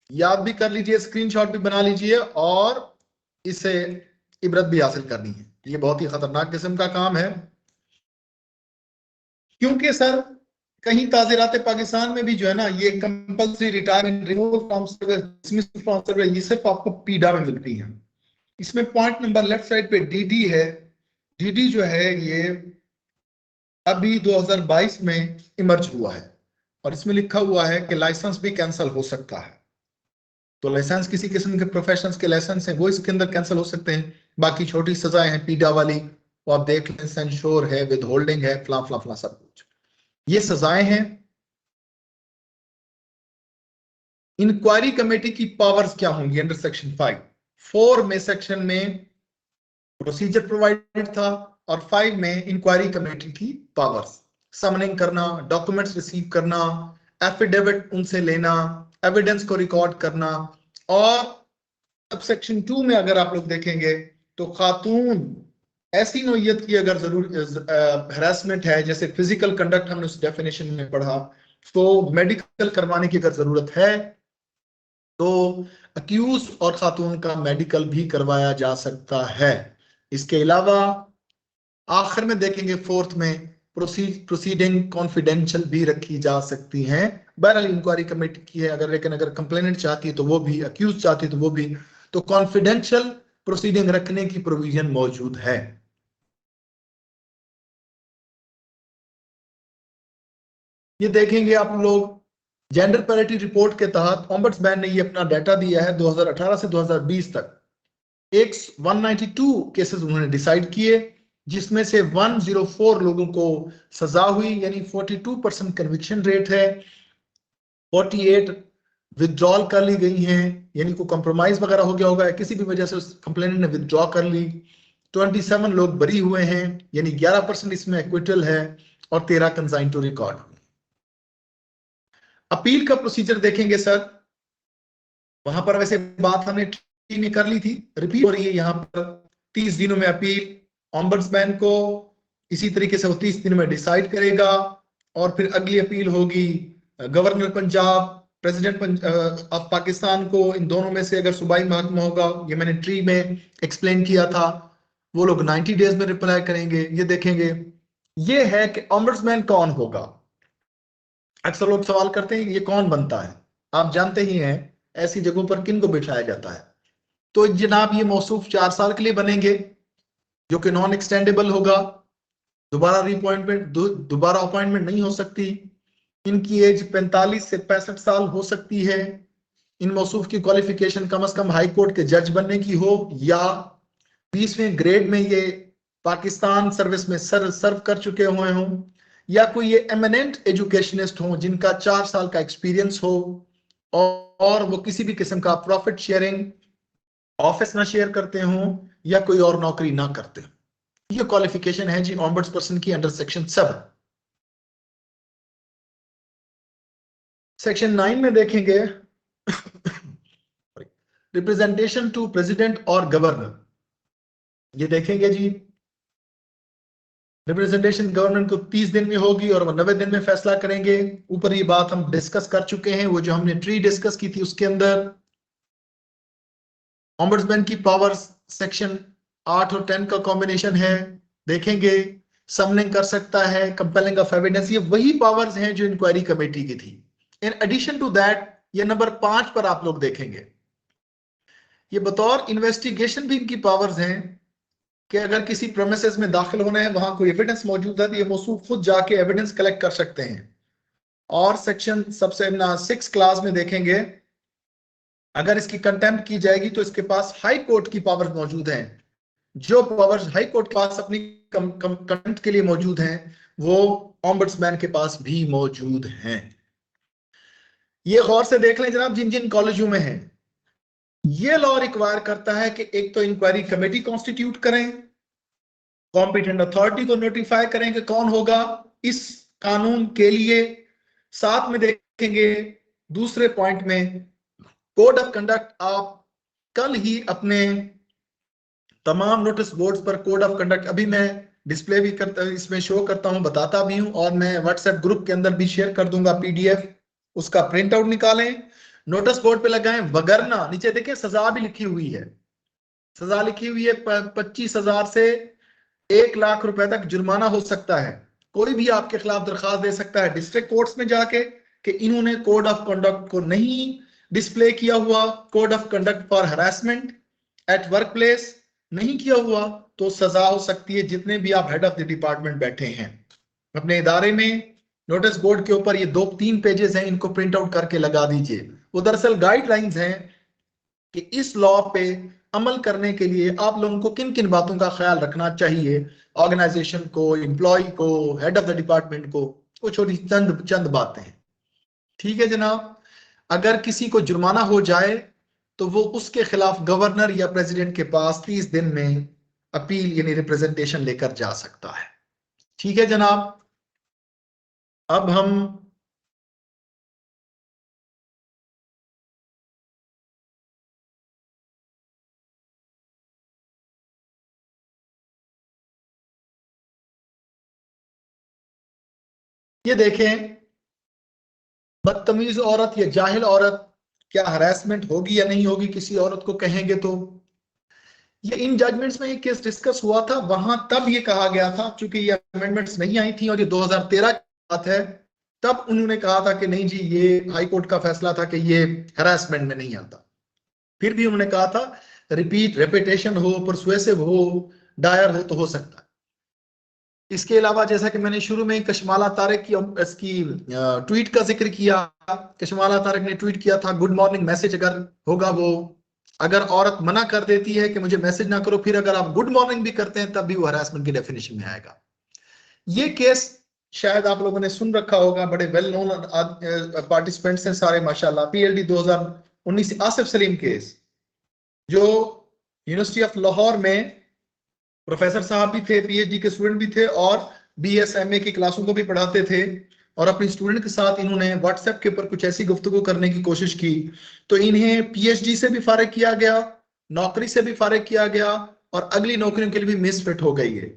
याद भी कर लीजिए, स्क्रीनशॉट भी बना लीजिए, और इसे इबरत भी हासिल करनी है। ये बहुत ही खतरनाक किस्म का काम है, क्योंकि सर कहीं ताज़ीरात पाकिस्तान में भी जो है ना, ये compulsory retirement, removal from service, dismissal from service, ये सिर्फ आपको पीडा में मिलती है। इसमें पॉइंट नंबर लेफ्ट साइड पे डीडी है। डीडी जो है ये अभी 2022 में इमर्ज हुआ है, और इसमें लिखा हुआ है कि लाइसेंस भी कैंसिल हो सकता है। तो लाइसेंस किसी किस्म के प्रोफेशंस के लाइसेंस हैं वो इसके अंदर कैंसिल हो सकते हैं। बाकी छोटी सजाएं हैं पीडा वाली, वो आप देख लें, सेंश्योर है, विद होल्डिंग है, फला फला फला सब कुछ। ये सजाएं हैं। इंक्वायरी कमेटी की पावर्स क्या होंगी अंडर सेक्शन 4 में, सेक्शन में प्रोसीजर प्रोवाइडेड था, और 5 में इंक्वायरी कमेटी की पावर्स, समनिंग करना, डॉक्यूमेंट्स रिसीव करना, एफिडेविट उनसे लेना, एविडेंस को रिकॉर्ड करना। और अब सेक्शन 2 में अगर आप लोग देखेंगे तो खातून ऐसी नोयत की अगर जरूर हरासमेंट है, जैसे फिजिकल कंडक्ट हमने उस डेफिनेशन में पढ़ा, तो मेडिकल करवाने की अगर जरूरत है तो अक्यूज और खातून का मेडिकल भी करवाया जा सकता है। इसके अलावा आखिर में देखेंगे 4th में प्रोसीडिंग कॉन्फिडेंशियल भी रखी जा सकती हैं। बहरहाल इंक्वायरी कमेटी की है अगर, लेकिन अगर कंप्लेनेंट चाहती है तो वो भी, अक्यूज चाहती है तो वो भी, तो कॉन्फिडेंशियल प्रोसीडिंग रखने की प्रोविजन मौजूद है। ये देखेंगे आप लोग, जेंडर पैरिटी रिपोर्ट के तहत ओम्बड्समैन ने ये अपना डाटा दिया है 2018 से 2020 तक। 192 केसेस उन्होंने डिसाइड किए, जिसमें से 104 लोगों को सजा हुई, यानी 42% कन्विक्शन रेट है। 48 विथड्रॉल कर ली गई हैं, यानी कोई कंप्रोमाइज वगैरह हो गया होगा या किसी भी वजह से उस कंप्लेनेंट ने विथड्रॉ कर ली। 27 लोग बरी हुए हैं, यानी 11% इसमें एक्विटल है, और 13 कंसाइन टू रिकॉर्ड। अपील का प्रोसीजर देखेंगे सर, वहां पर वैसे बात हमने में कर ली थी, रिपीट हो रही है यहाँ पर। 30 दिनों में अपील, ऑम्बड्समैन को इसी तरीके से वो 30 दिनों में डिसाइड करेगा, और फिर अगली अपील होगी governor Punjab, president of Pakistan को। इन दोनों में से अगर सूबाई महकमा होगा, ये मैंने ट्री में एक्सप्लेन किया था, वो लोग 90 डेज में रिप्लाई करेंगे। ये देखेंगे, ये है कि ऑम्बड्समैन कौन होगा। अक्सर लोग सवाल करते हैं कि ये कौन बनता है, आप जानते ही हैं ऐसी जगहों पर किन को बिठाया जाता है। तो जनाब ये मौसूफ 4 साल के लिए बनेंगे, जो कि नॉन एक्सटेंडेबल होगा, दोबारा अपॉइंटमेंट नहीं हो सकती। इनकी एज 45 से 65 साल हो सकती है। इन मौसूफ की क्वालिफिकेशन कम से कम हाई कोर्ट के जज बनने की हो, या 20वें ग्रेड में ये पाकिस्तान सर्विस में सर्व कर चुके हुए हों, या कोई ये एमिनेंट एजुकेशनिस्ट हो जिनका 4 साल का एक्सपीरियंस हो, और वो किसी भी किस्म का प्रॉफिट शेयरिंग ऑफिस ना शेयर करते हों, या कोई और नौकरी ना करते हो। ये क्वालिफिकेशन है जी ऑम्बड्स पर्सन की अंडर सेक्शन 7। सेक्शन 9 में देखेंगे रिप्रेजेंटेशन टू प्रेसिडेंट और गवर्नर। ये देखेंगे जी, रिप्रेजेंटेशन गवर्नर को 30 दिन में होगी और वो 90 दिन में फैसला करेंगे। ऊपर ये बात हम डिस्कस कर चुके हैं, वो जो हमने ट्री डिस्कस की थी उसके अंदर। ऑम्बड्समैन की पावर्स सेक्शन 8 और 10 का कॉम्बिनेशन है, देखेंगे। समनिंग कर सकता है, कंपेलिंग ऑफ एविडेंस, ये वही पावर्स हैं जो इंक्वायरी कमेटी की थी। इन एडिशन टू दैट, ये नंबर 5 पर आप लोग देखेंगे, ये बतौर इन्वेस्टिगेशन भी इनकी पावर्स हैं कि अगर किसी प्रेमिसेस में दाखिल होना है, वहां कोई एविडेंस मौजूद है, तो ये मौसूफ खुद जाके एविडेंस कलेक्ट कर सकते हैं। और सेक्शन सबसे 6 क्लास में देखेंगे, अगर इसकी कंटेम्प्ट की जाएगी तो इसके पास हाई कोर्ट की पावर्स मौजूद हैं। जो पावर्स हाई कोर्ट के पास अपनी कंटेम्प्ट के लिए मौजूद हैं, वो ऑम्बड्समैन के पास भी मौजूद हैं। ये गौर से देख लें जनाब, जिन जिन कॉलेजों में है, ये लॉ रिक्वायर करता है कि एक तो इंक्वायरी कमेटी कॉन्स्टिट्यूट करें, कॉम्पिटेंट अथॉरिटी को नोटिफाई करें कि कौन होगा इस कानून के लिए। साथ में देखेंगे दूसरे पॉइंट में कोड ऑफ कंडक्ट। आप कल ही अपने तमाम नोटिस बोर्ड्स पर कोड ऑफ कंडक्ट, अभी मैं डिस्प्ले भी करता हूं, इसमें शो करता हूं, बताता भी हूं, और मैं व्हाट्सएप ग्रुप के अंदर भी शेयर कर दूंगा पीडीएफ। उसका प्रिंट आउट निकालें, नोटिस बोर्ड पे लगाएं, वगरना नीचे देखिए सजा भी लिखी हुई है। सजा लिखी हुई है, 25,000 से 1 लाख रुपए तक जुर्माना हो सकता है। कोई भी आपके खिलाफ दरखास्त दे सकता है डिस्ट्रिक्ट कोर्ट्स में जाके कि इन्होंने कोड ऑफ कंडक्ट को नहीं डिस्प्ले किया हुआ, code of conduct for harassment at work place नहीं किया हुआ, तो सजा हो सकती है। जितने भी आप हेड ऑफ द डिपार्टमेंट बैठे हैं अपने इदारे में, नोटिस बोर्ड के ऊपर ये 2-3 पेजेस हैं, इनको प्रिंट आउट करके लगा दीजिए। वो दरअसल गाइडलाइंस हैं कि इस लॉ पे अमल करने के लिए आप लोगों को किन किन बातों का ख्याल रखना चाहिए, ऑर्गेनाइजेशन को, एम्प्लॉय को, हेड ऑफ द डिपार्टमेंट को। वो छोटी चंद बातें हैं, ठीक है जनाब। अगर किसी को जुर्माना हो जाए तो वो उसके खिलाफ गवर्नर या प्रेसिडेंट के पास 30 दिन में अपील यानी रिप्रेजेंटेशन लेकर जा सकता है, ठीक है जनाब। अब हम ये देखें, बदतमीज औरत या जाहिल औरत, क्या हरासमेंट होगी या नहीं होगी किसी औरत को कहेंगे तो। ये इन जजमेंट्स में एक केस डिस्कस हुआ था, वहां तब ये कहा गया था, चूंकि ये अमेंडमेंट्स नहीं आई थी और ये 2013 की बात है, तब उन्होंने कहा था कि नहीं जी, ये हाई कोर्ट का फैसला था कि ये हरासमेंट में नहीं आता। फिर भी उन्होंने कहा था रेपिटेशन हो, परसुएसिव हो, डायर हो तो हो सकता है। इसके अलावा जैसा कि मैंने शुरू में कशमाला तारिक की इसकी ट्वीट का जिक्र किया, कशमाला तारिक ने ट्वीट किया था गुड मॉर्निंग मैसेज अगर होगा वो अगर औरत मना कर देती है कि मुझे मैसेज ना करो, फिर अगर आप गुड मॉर्निंग भी करते हैं तब भी वो हरासमेंट की डेफिनेशन में आएगा। ये केस शायद आप लोगों ने सुन रखा होगा, बड़े वेल नोन पार्टिसिपेंट्स हैं सारे माशाल्लाह। पीएलडी 2019 आसिफ सलीम केस, जो यूनिवर्सिटी ऑफ लाहौर में प्रोफेसर साहब भी थे, पीएचडी के स्टूडेंट भी थे और बीएसएमए की क्लासों को भी पढ़ाते थे, और अपने स्टूडेंट के साथ इन्होंने व्हाट्सएप के ऊपर कुछ ऐसी गुफ्तगू करने की कोशिश की, तो इन्हें पीएचडी से भी फारिग किया गया, नौकरी से भी फारिग किया गया, और अगली नौकरियों के लिए भी मिसफिट हो गई है।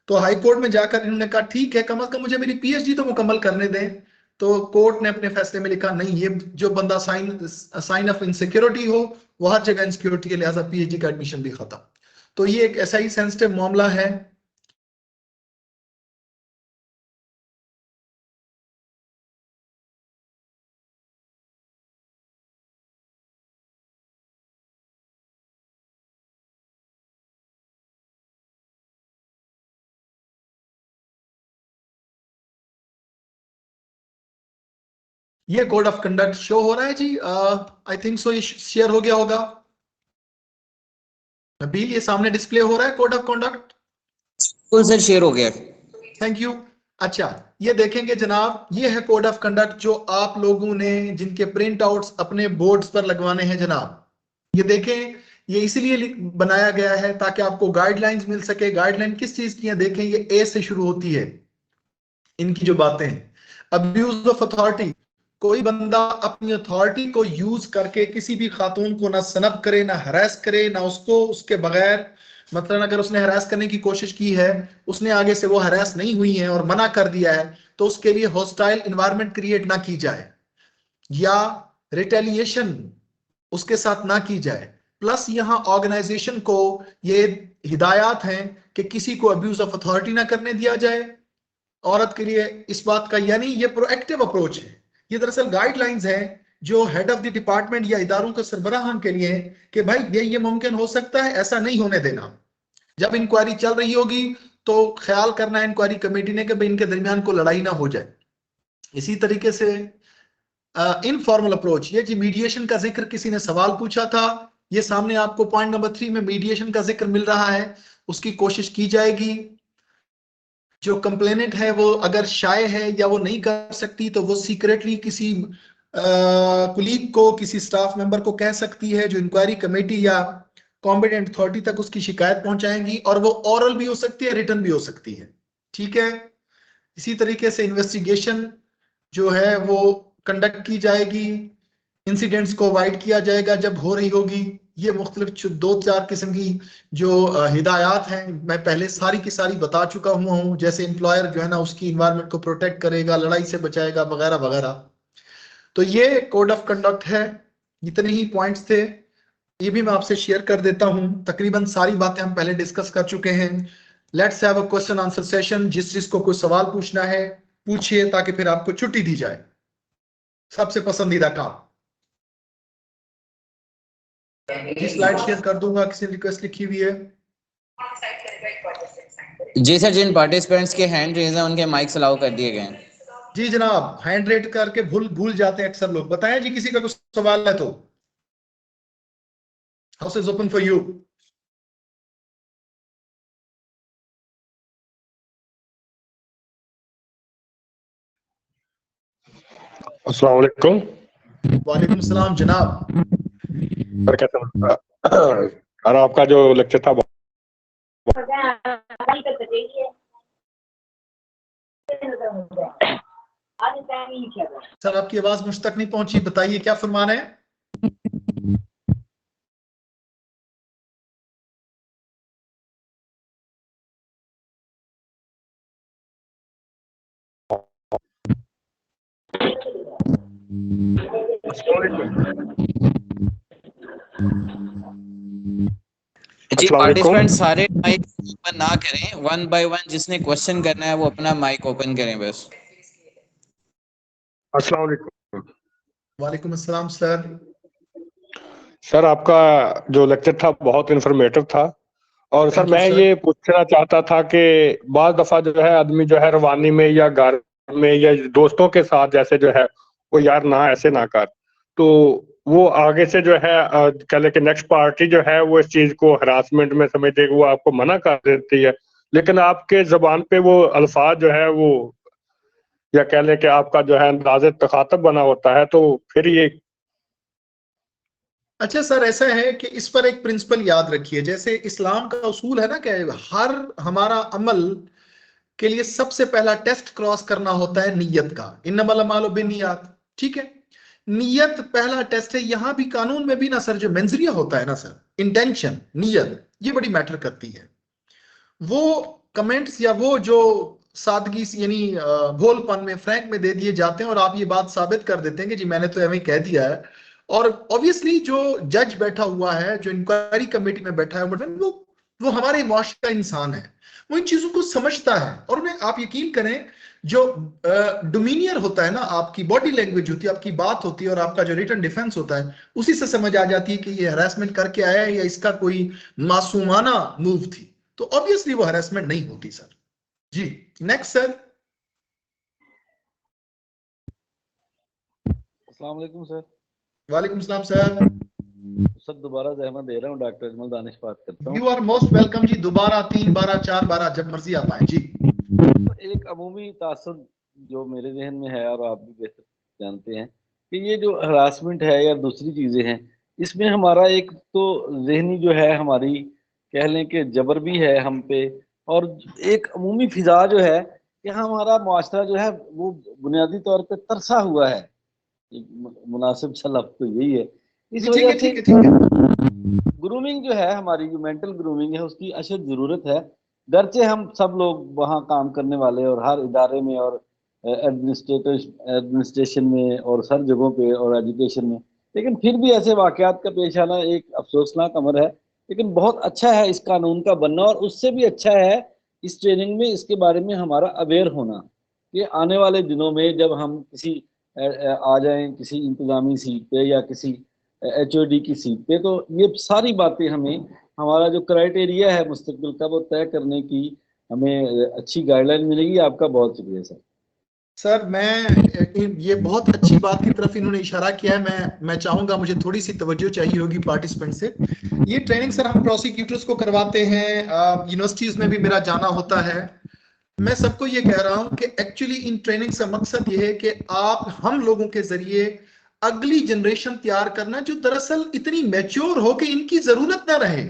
तो हाई कोर्ट में जाकर इन्होंने कहा ठीक है, कम से कम मुझे मेरी पीएचडी तो मुकम्मल करने दें। तो कोर्ट ने अपने फैसले में लिखा नहीं, ये जो बंदा साइन ऑफ इनसिक्योरिटी हो वो हर जगह इनसिक्योरिटी के लिहाजा पीएचडी का एडमिशन भी खत्म। तो ये एक ऐसा ही सेंसिटिव मामला है। ये कोड ऑफ कंडक्ट शो हो रहा है जी, आई थिंक सो, ये शेयर हो गया होगा। नबील, ये सामने डिस्प्ले हो रहा है कोड ऑफ कंडक्ट? बिल्कुल सर, शेयर हो गया। Thank you. अच्छा, ये देखेंगे जनाब, ये है कोड ऑफ कंडक्ट जो आप लोगों ने जिनके प्रिंट आउट्स अपने बोर्ड्स पर लगवाने हैं जनाब। ये देखें, ये इसलिए बनाया गया है ताकि आपको गाइडलाइंस मिल सके। गाइडलाइन किस चीज की है? देखें, ये ए से शुरू होती है इनकी जो बातें हैं। अब्यूज ऑफ अथॉरिटी, कोई बंदा अपनी अथॉरिटी को यूज करके किसी भी खातून को ना सनब करे, ना हरास करे, ना उसको उसके बगैर, मतलब अगर उसने हरास करने की कोशिश की है, उसने आगे से वो हरास नहीं हुई है और मना कर दिया है, तो उसके लिए हॉस्टाइल एनवायरनमेंट क्रिएट ना की जाए या रिटेलिएशन उसके साथ ना की जाए। प्लस यहाँ ऑर्गेनाइजेशन को ये हिदायत हैं कि किसी को अब्यूज ऑफ अथॉरिटी ना करने दिया जाए औरत के लिए इस बात का, यानी ये प्रोएक्टिव अप्रोच है। ये दरअसल गाइडलाइंस हैं जो हेड ऑफ द डिपार्टमेंट या इदारों के सरबराहान के लिए कि भाई ये मुमकिन हो सकता है, ऐसा नहीं होने देना। जब इंक्वायरी चल रही होगी तो ख्याल करना है इंक्वायरी कमेटी ने कि भाई इनके दरमियान को लड़ाई ना हो जाए। इसी तरीके से इनफॉर्मल अप्रोच, ये जी मीडिएशन का जिक्र किसी ने सवाल पूछा था, ये सामने आपको पॉइंट नंबर 3 में मीडिएशन का जिक्र मिल रहा है, उसकी कोशिश की जाएगी। जो कंप्लेनेंट है वो अगर शाय है या वो नहीं कर सकती तो वो सीक्रेटली किसी कुलीग को, किसी स्टाफ मेंबर को कह सकती है, जो इंक्वायरी कमेटी या कॉम्पिटेंट अथॉरिटी तक उसकी शिकायत पहुंचाएंगी, और वो ओरल भी हो सकती है, रिटन भी हो सकती है। ठीक है। इसी तरीके से इन्वेस्टिगेशन जो है वो कंडक्ट की जाएगी, इंसिडेंट्स को अवॉइड किया जाएगा जब हो रही होगी। ये मुख्तलिफ 2-4 किस्म की जो हिदायत हैं, मैं पहले सारी की सारी बता चुका हुआ हूँ। जैसे एम्प्लॉयर जो है ना उसकी इन्वायरमेंट को प्रोटेक्ट करेगा, लड़ाई से बचाएगा, वगैरह वगैरह। तो ये कोड ऑफ कंडक्ट है। इतने ही पॉइंट्स थे, ये भी मैं आपसे शेयर कर देता हूँ। तकरीबन सारी बातें हम पहले डिस्कस कर चुके हैं। Let's have a question answer session. जिसको कोई सवाल पूछना है पूछिए, ताकि फिर आपको छुट्टी दी जाए। सबसे पसंदीदा काम। जी, स्लाइड शेयर कर दूंगा, किसी ने रिक्वेस्ट लिखी हुई है। जी सर, जिन पार्टिसिपेंट्स के हैंड रेज हैं उनके माइक्स अलाउ कर दिए गए हैं। जी जनाब, हैंड रेट करके भूल जाते हैं अक्सर लोग। बताएं जी, किसी का कुछ सवाल है तो। House is open for you. अस्सलाम वालेकुम। वालेकुम सलाम जनाब। सर कैसे? और आपका जो लेक्चर था सर, आपकी आवाज मुझ तक नहीं पहुंची, बताइए क्या फरमान है। जी, पार्टिसिपेंट सारे माइक ओपन ना करें, 1 बाय 1 जिसने क्वेश्चन करना है वो अपना माइक ओपन करें बस। अस्सलाम वालेकुम। वालेकुम अस्सलाम सर। सर आपका जो लेक्चर था बहुत इंफॉर्मेटिव था। और सर मैं ये पूछना चाहता था कि बाज़ दफा जो है आदमी जो है रवानी में या घर में या दोस्तों के साथ जैसे जो है वो यार ना ऐसे ना कर, तो वो आगे से जो है कह ले कि नेक्स्ट पार्टी जो है वो इस चीज को हरासमेंट में समझते वो आपको मना कर देती है, लेकिन आपके जबान पे वो अल्फाज जो है वो, या कह ले कि आपका जो है अंदाज़े तखातब बना होता है, तो फिर ये। अच्छा सर, ऐसा है कि इस पर एक प्रिंसिपल याद रखिए, जैसे इस्लाम का उसूल है ना कि हर हमारा अमल के लिए सबसे पहला टेस्ट क्रॉस करना होता है नियत का, इन्नमल अमालु बिन्नियात, ठीक है। नियत पहला टेस्ट है। यहां भी कानून में भी ना सर, जो मंजरिया होता है ना सर, इंटेंशन, नियत, ये बड़ी मैटर करती है। वो कमेंट्स या वो जो सादगी यानी भोलपन में, फ्रैंक में दे दिए जाते हैं और आप ये बात साबित कर देते हैं कि जी मैंने तो एवं कह दिया है। और ऑब्वियसली जो जज बैठा हुआ है, जो इंक्वायरी कमेटी में बैठा है, वो हमारे मुआशरे का इंसान है, वो इन चीजों को समझता है। और उन्हें आप यकीन करें, जो डोमिनियर होता है ना, आपकी बॉडी लैंग्वेज होती है, आपकी बात होती है और आपका जो रिटन डिफेंस होता है, उसी से समझ आ जाती है कि ये हरासमेंट करके आया है या इसका कोई मासूमाना मूव थी। तो ऑब्वियसली वो हरासमेंट नहीं होती सर। जी नेक्स्ट सर। अस्सलाम वालेकुम सर। वालेकुम सलाम सर। सर दोबारा जहमत दे रहा हूँ, डॉक्टर अजमल दानिश बात करता हूँ। यू आर मोस्ट वेलकम जी, दोबारा 3 बार 4 बार जब मर्जी आप आए जी। एक अमूमी तासुर जो मेरे जहन में है और आप भी बेहतर जानते हैं कि ये जो हरासमेंट है या दूसरी चीजें हैं, इसमें हमारा एक तो जहनी जो है, हमारी कह लें कि जबर भी है हम पे, और एक अमूमी फिजा जो है कि हमारा मुआशरा जो है वो बुनियादी तौर पे तरसा हुआ है। मुनासिब सा लफ्ज़ तो यही है। इस वजह से ग्रूमिंग जो है हमारी, जो मेंटल ग्रूमिंग है, उसकी अशद ज़रूरत है। गरचे हम सब लोग वहाँ काम करने वाले और हर इदारे में और एडमिनिस्ट्रेशन में और हर जगहों पे और एजुकेशन में, लेकिन फिर भी ऐसे वाक़यात का पेश आना एक अफसोसनाक अमर है। लेकिन बहुत अच्छा है इस कानून का बनना, और उससे भी अच्छा है इस ट्रेनिंग में इसके बारे में हमारा अवेयर होना कि आने वाले दिनों में जब हम किसी आ जाएं किसी इंतज़ामी सीट पे या किसी HOD की सीट पे, तो ये सारी बातें हमें, हमारा जो क्राइटेरिया है मुस्तकबिल का, वो तय करने की हमें अच्छी गाइडलाइन मिलेगी। आपका बहुत शुक्रिया सर। सर मैं ये बहुत अच्छी बात की तरफ इन्होंने इशारा किया है। मैं चाहूंगा, मुझे थोड़ी सी तवज्जो चाहिए होगी पार्टिसिपेंट से। ये ट्रेनिंग सर हम प्रोसिक्यूटर्स को करवाते हैं, यूनिवर्सिटीज में भी मेरा जाना होता है। मैं सबको ये कह रहा हूं कि एक्चुअली इन ट्रेनिंग का मकसद ये है कि आप हम लोगों के जरिए अगली जनरेशन तैयार करना, जो दरअसल इतनी मैच्योर हो कि इनकी जरूरत ना रहे।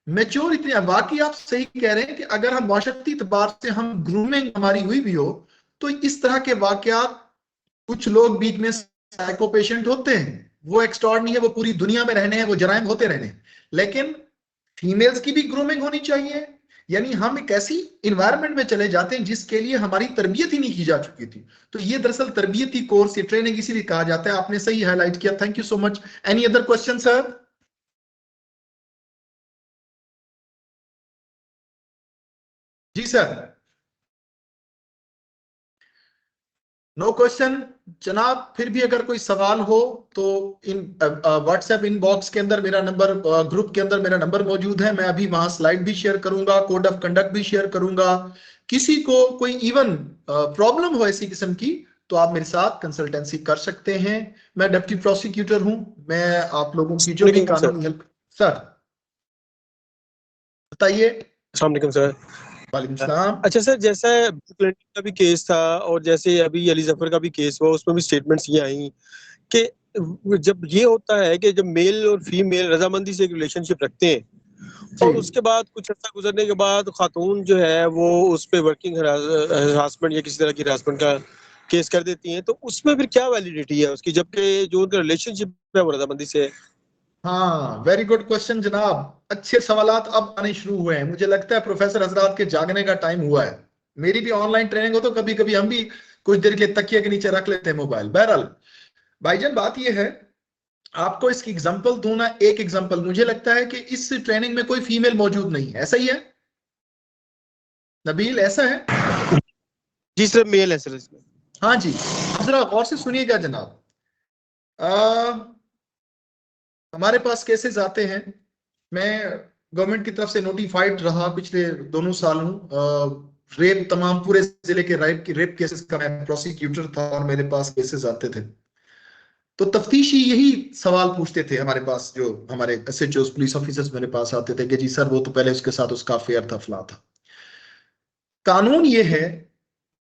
मैच्योर इतनी, वाकई आप सही कह रहे हैं कि अगर हम माशरती एतबार से हम ग्रूमिंग हमारी हुई भी हो, तो इस तरह के वाकयात, कुछ लोग बीच में साइको पेशेंट होते हैं, वो एक्सट्रॉर्ड नहीं है, वो पूरी दुनिया में रहने हैं, वो जराइम होते रहने। लेकिन फीमेल्स की भी ग्रूमिंग होनी चाहिए। यानी हम एक ऐसी इन्वायरमेंट में चले जाते हैं जिसके लिए हमारी तरबियत ही नहीं की जा चुकी थी। तो ये दरअसल तरबियती कोर्स, ये ट्रेनिंग इसीलिए कहा जाता है। आपने सही हाईलाइट किया, thank you so much. Any other question sir? जी सर। नो क्वेश्चन जनाब। फिर भी अगर कोई सवाल हो तो इन व्हाट्सएप इनबॉक्स के अंदर मेरा नंबर, ग्रुप के अंदर मेरा नंबर मौजूद है। मैं अभी वहां स्लाइड भी शेयर करूंगा, कोड ऑफ कंडक्ट भी शेयर करूंगा। किसी को कोई इवन प्रॉब्लम हो ऐसी किस्म की, तो आप मेरे साथ कंसल्टेंसी कर सकते हैं। मैं डिप्टी प्रोसिक्यूटर हूं। मैं आप लोगों की जो भी कानूनी हेल्प। सर बताइए। अस्सलाम वालेकुम सर। वालेकुम सलाम। अच्छा सर, जैसे क्लिनिक का भी केस था और जैसे अभी अली जफर का भी केस हुआ, उसमें भी स्टेटमेंट्स ये आई कि जब ये होता है कि जब मेल और फीमेल रजामंदी से एक रिलेशनशिप रखते हैं और उसके बाद कुछ अर्सा गुजरने के बाद खातून जो है वो उस पर वर्किंग हरासमेंट या किसी तरह की हरासमेंट का केस कर देती हैं, तो उसमें फिर क्या वैलिडिटी है उसकी, जबकि जो उनका रिलेशनशिप है वो रजामंदी से है? हाँ, वेरी गुड क्वेश्चन जनाब। अच्छे सवालात अब आने शुरू हुए हैं। मुझे लगता है प्रोफेसर हजरात के जागने का टाइम हुआ है। मेरी भी ऑनलाइन ट्रेनिंग हो तो कभी कभी हम भी कुछ देर के तकिए के नीचे रख लेते हैं मोबाइल। बहरहाल भाईजान, बात यह है, आपको इसकी एग्जांपल दूं ना, एक एग्जांपल। मुझे लगता है कि इस ट्रेनिंग में कोई फीमेल मौजूद नहीं है, ऐसा ही है नबील? ऐसा है जी सर, मेल है सर इसमें। हाँ जी, जरा गौर से सुनिएगा जनाब। हमारे पास केसेस आते हैं। मैं गवर्नमेंट की तरफ से नोटिफाइड रहा पिछले दोनों सालों। रेप, तमाम पूरे जिले के रेप केसेस का मैं प्रोसिक्यूटर था और मेरे पास केसेस आते थे। तो तफ्तीशी यही सवाल पूछते थे हमारे पास, जो हमारे एसएचओ पुलिस ऑफिसर्स मेरे पास आते थे कि जी सर वो तो पहले उसके साथ उसका अफेयर था, फला था। कानून ये है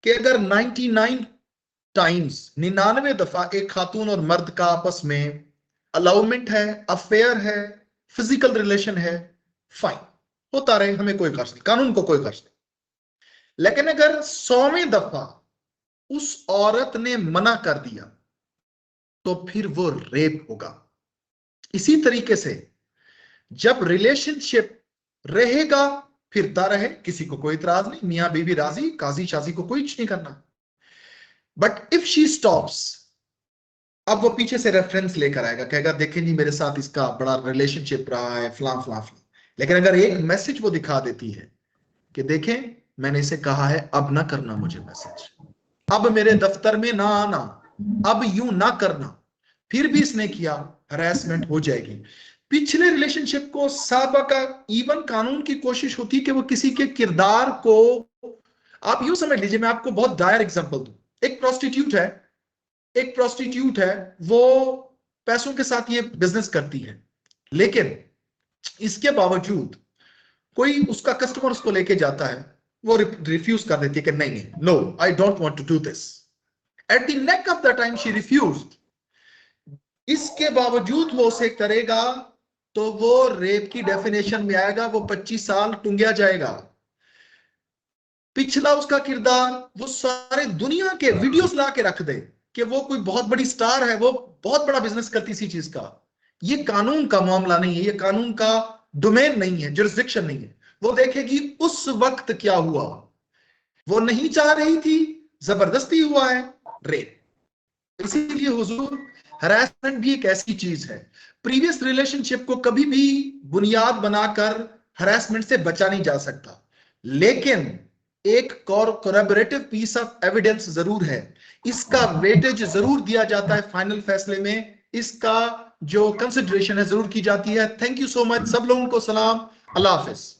कि अगर 99 टाइम्स 99 दफा एक खातून और मर्द का आपस में अलाउमेंट है, अफेयर है, फिजिकल रिलेशन है, फाइन, होता रहे, हमें कोई खर्च नहीं, कानून को कोई खर्च नहीं। लेकिन अगर 100वें दफा उस औरत ने मना कर दिया तो फिर वो रेप होगा। इसी तरीके से जब रिलेशनशिप रहेगा, फिरता रहे, किसी को कोई इतराज नहीं, मियां बीवी राजी, काजी शाजी को कोई कुछ नहीं करना। बट इफ शी स्टॉप्स, अब वो पीछे से रेफरेंस लेकर आएगा, कहेगा देखें जी मेरे साथ इसका बड़ा रिलेशनशिप रहा है, फला फला फला। लेकिन अगर एक मैसेज वो दिखा देती है कि देखें मैंने इसे कहा है अब ना करना मुझे मैसेज, अब मेरे दफ्तर में ना आना, अब यूं ना करना, फिर भी इसने किया, हरासमेंट हो जाएगी। पिछले रिलेशनशिप को साबका, इवन कानून की कोशिश होती है कि वो किसी के किरदार को, आप यूं समझ लीजिए, मैं आपको बहुत डायर एग्जांपल दूं। एक प्रोस्टिट्यूट है, वो पैसों के साथ ये बिजनेस करती है, लेकिन इसके बावजूद कोई उसका कस्टमर उसको लेके जाता है, वो रिफ्यूज कर देती है कि नहीं, no I don't want to do this. At the nick of the time she refused, इसके बावजूद वो उसे करेगा तो वो रेप की डेफिनेशन में आएगा, वो 25 साल टूंगा जाएगा। पिछला उसका किरदार, वो सारे दुनिया के वीडियोस ला के रख दे कि वो कोई बहुत बड़ी स्टार है, वो बहुत बड़ा बिजनेस करती इसी चीज का। ये कानून का मामला नहीं है, ये कानून का डोमेन नहीं है, जुरिस्डिक्शन नहीं है। वो देखेगी उस वक्त क्या हुआ, वो नहीं चाह रही थी, जबरदस्ती हुआ है, रेप। इसीलिए हुजूर, हरासमेंट भी एक ऐसी चीज है, प्रीवियस रिलेशनशिप को कभी भी बुनियाद बनाकर हरासमेंट से बचा नहीं जा सकता। लेकिन एक कोरैबोरेटिव पीस ऑफ एविडेंस जरूर है, इसका वेटेज जरूर दिया जाता है फाइनल फैसले में, इसका जो कंसिडरेशन है जरूर की जाती है। थैंक यू सो मच, सब लोगों को सलाम, अल्लाह हाफिज।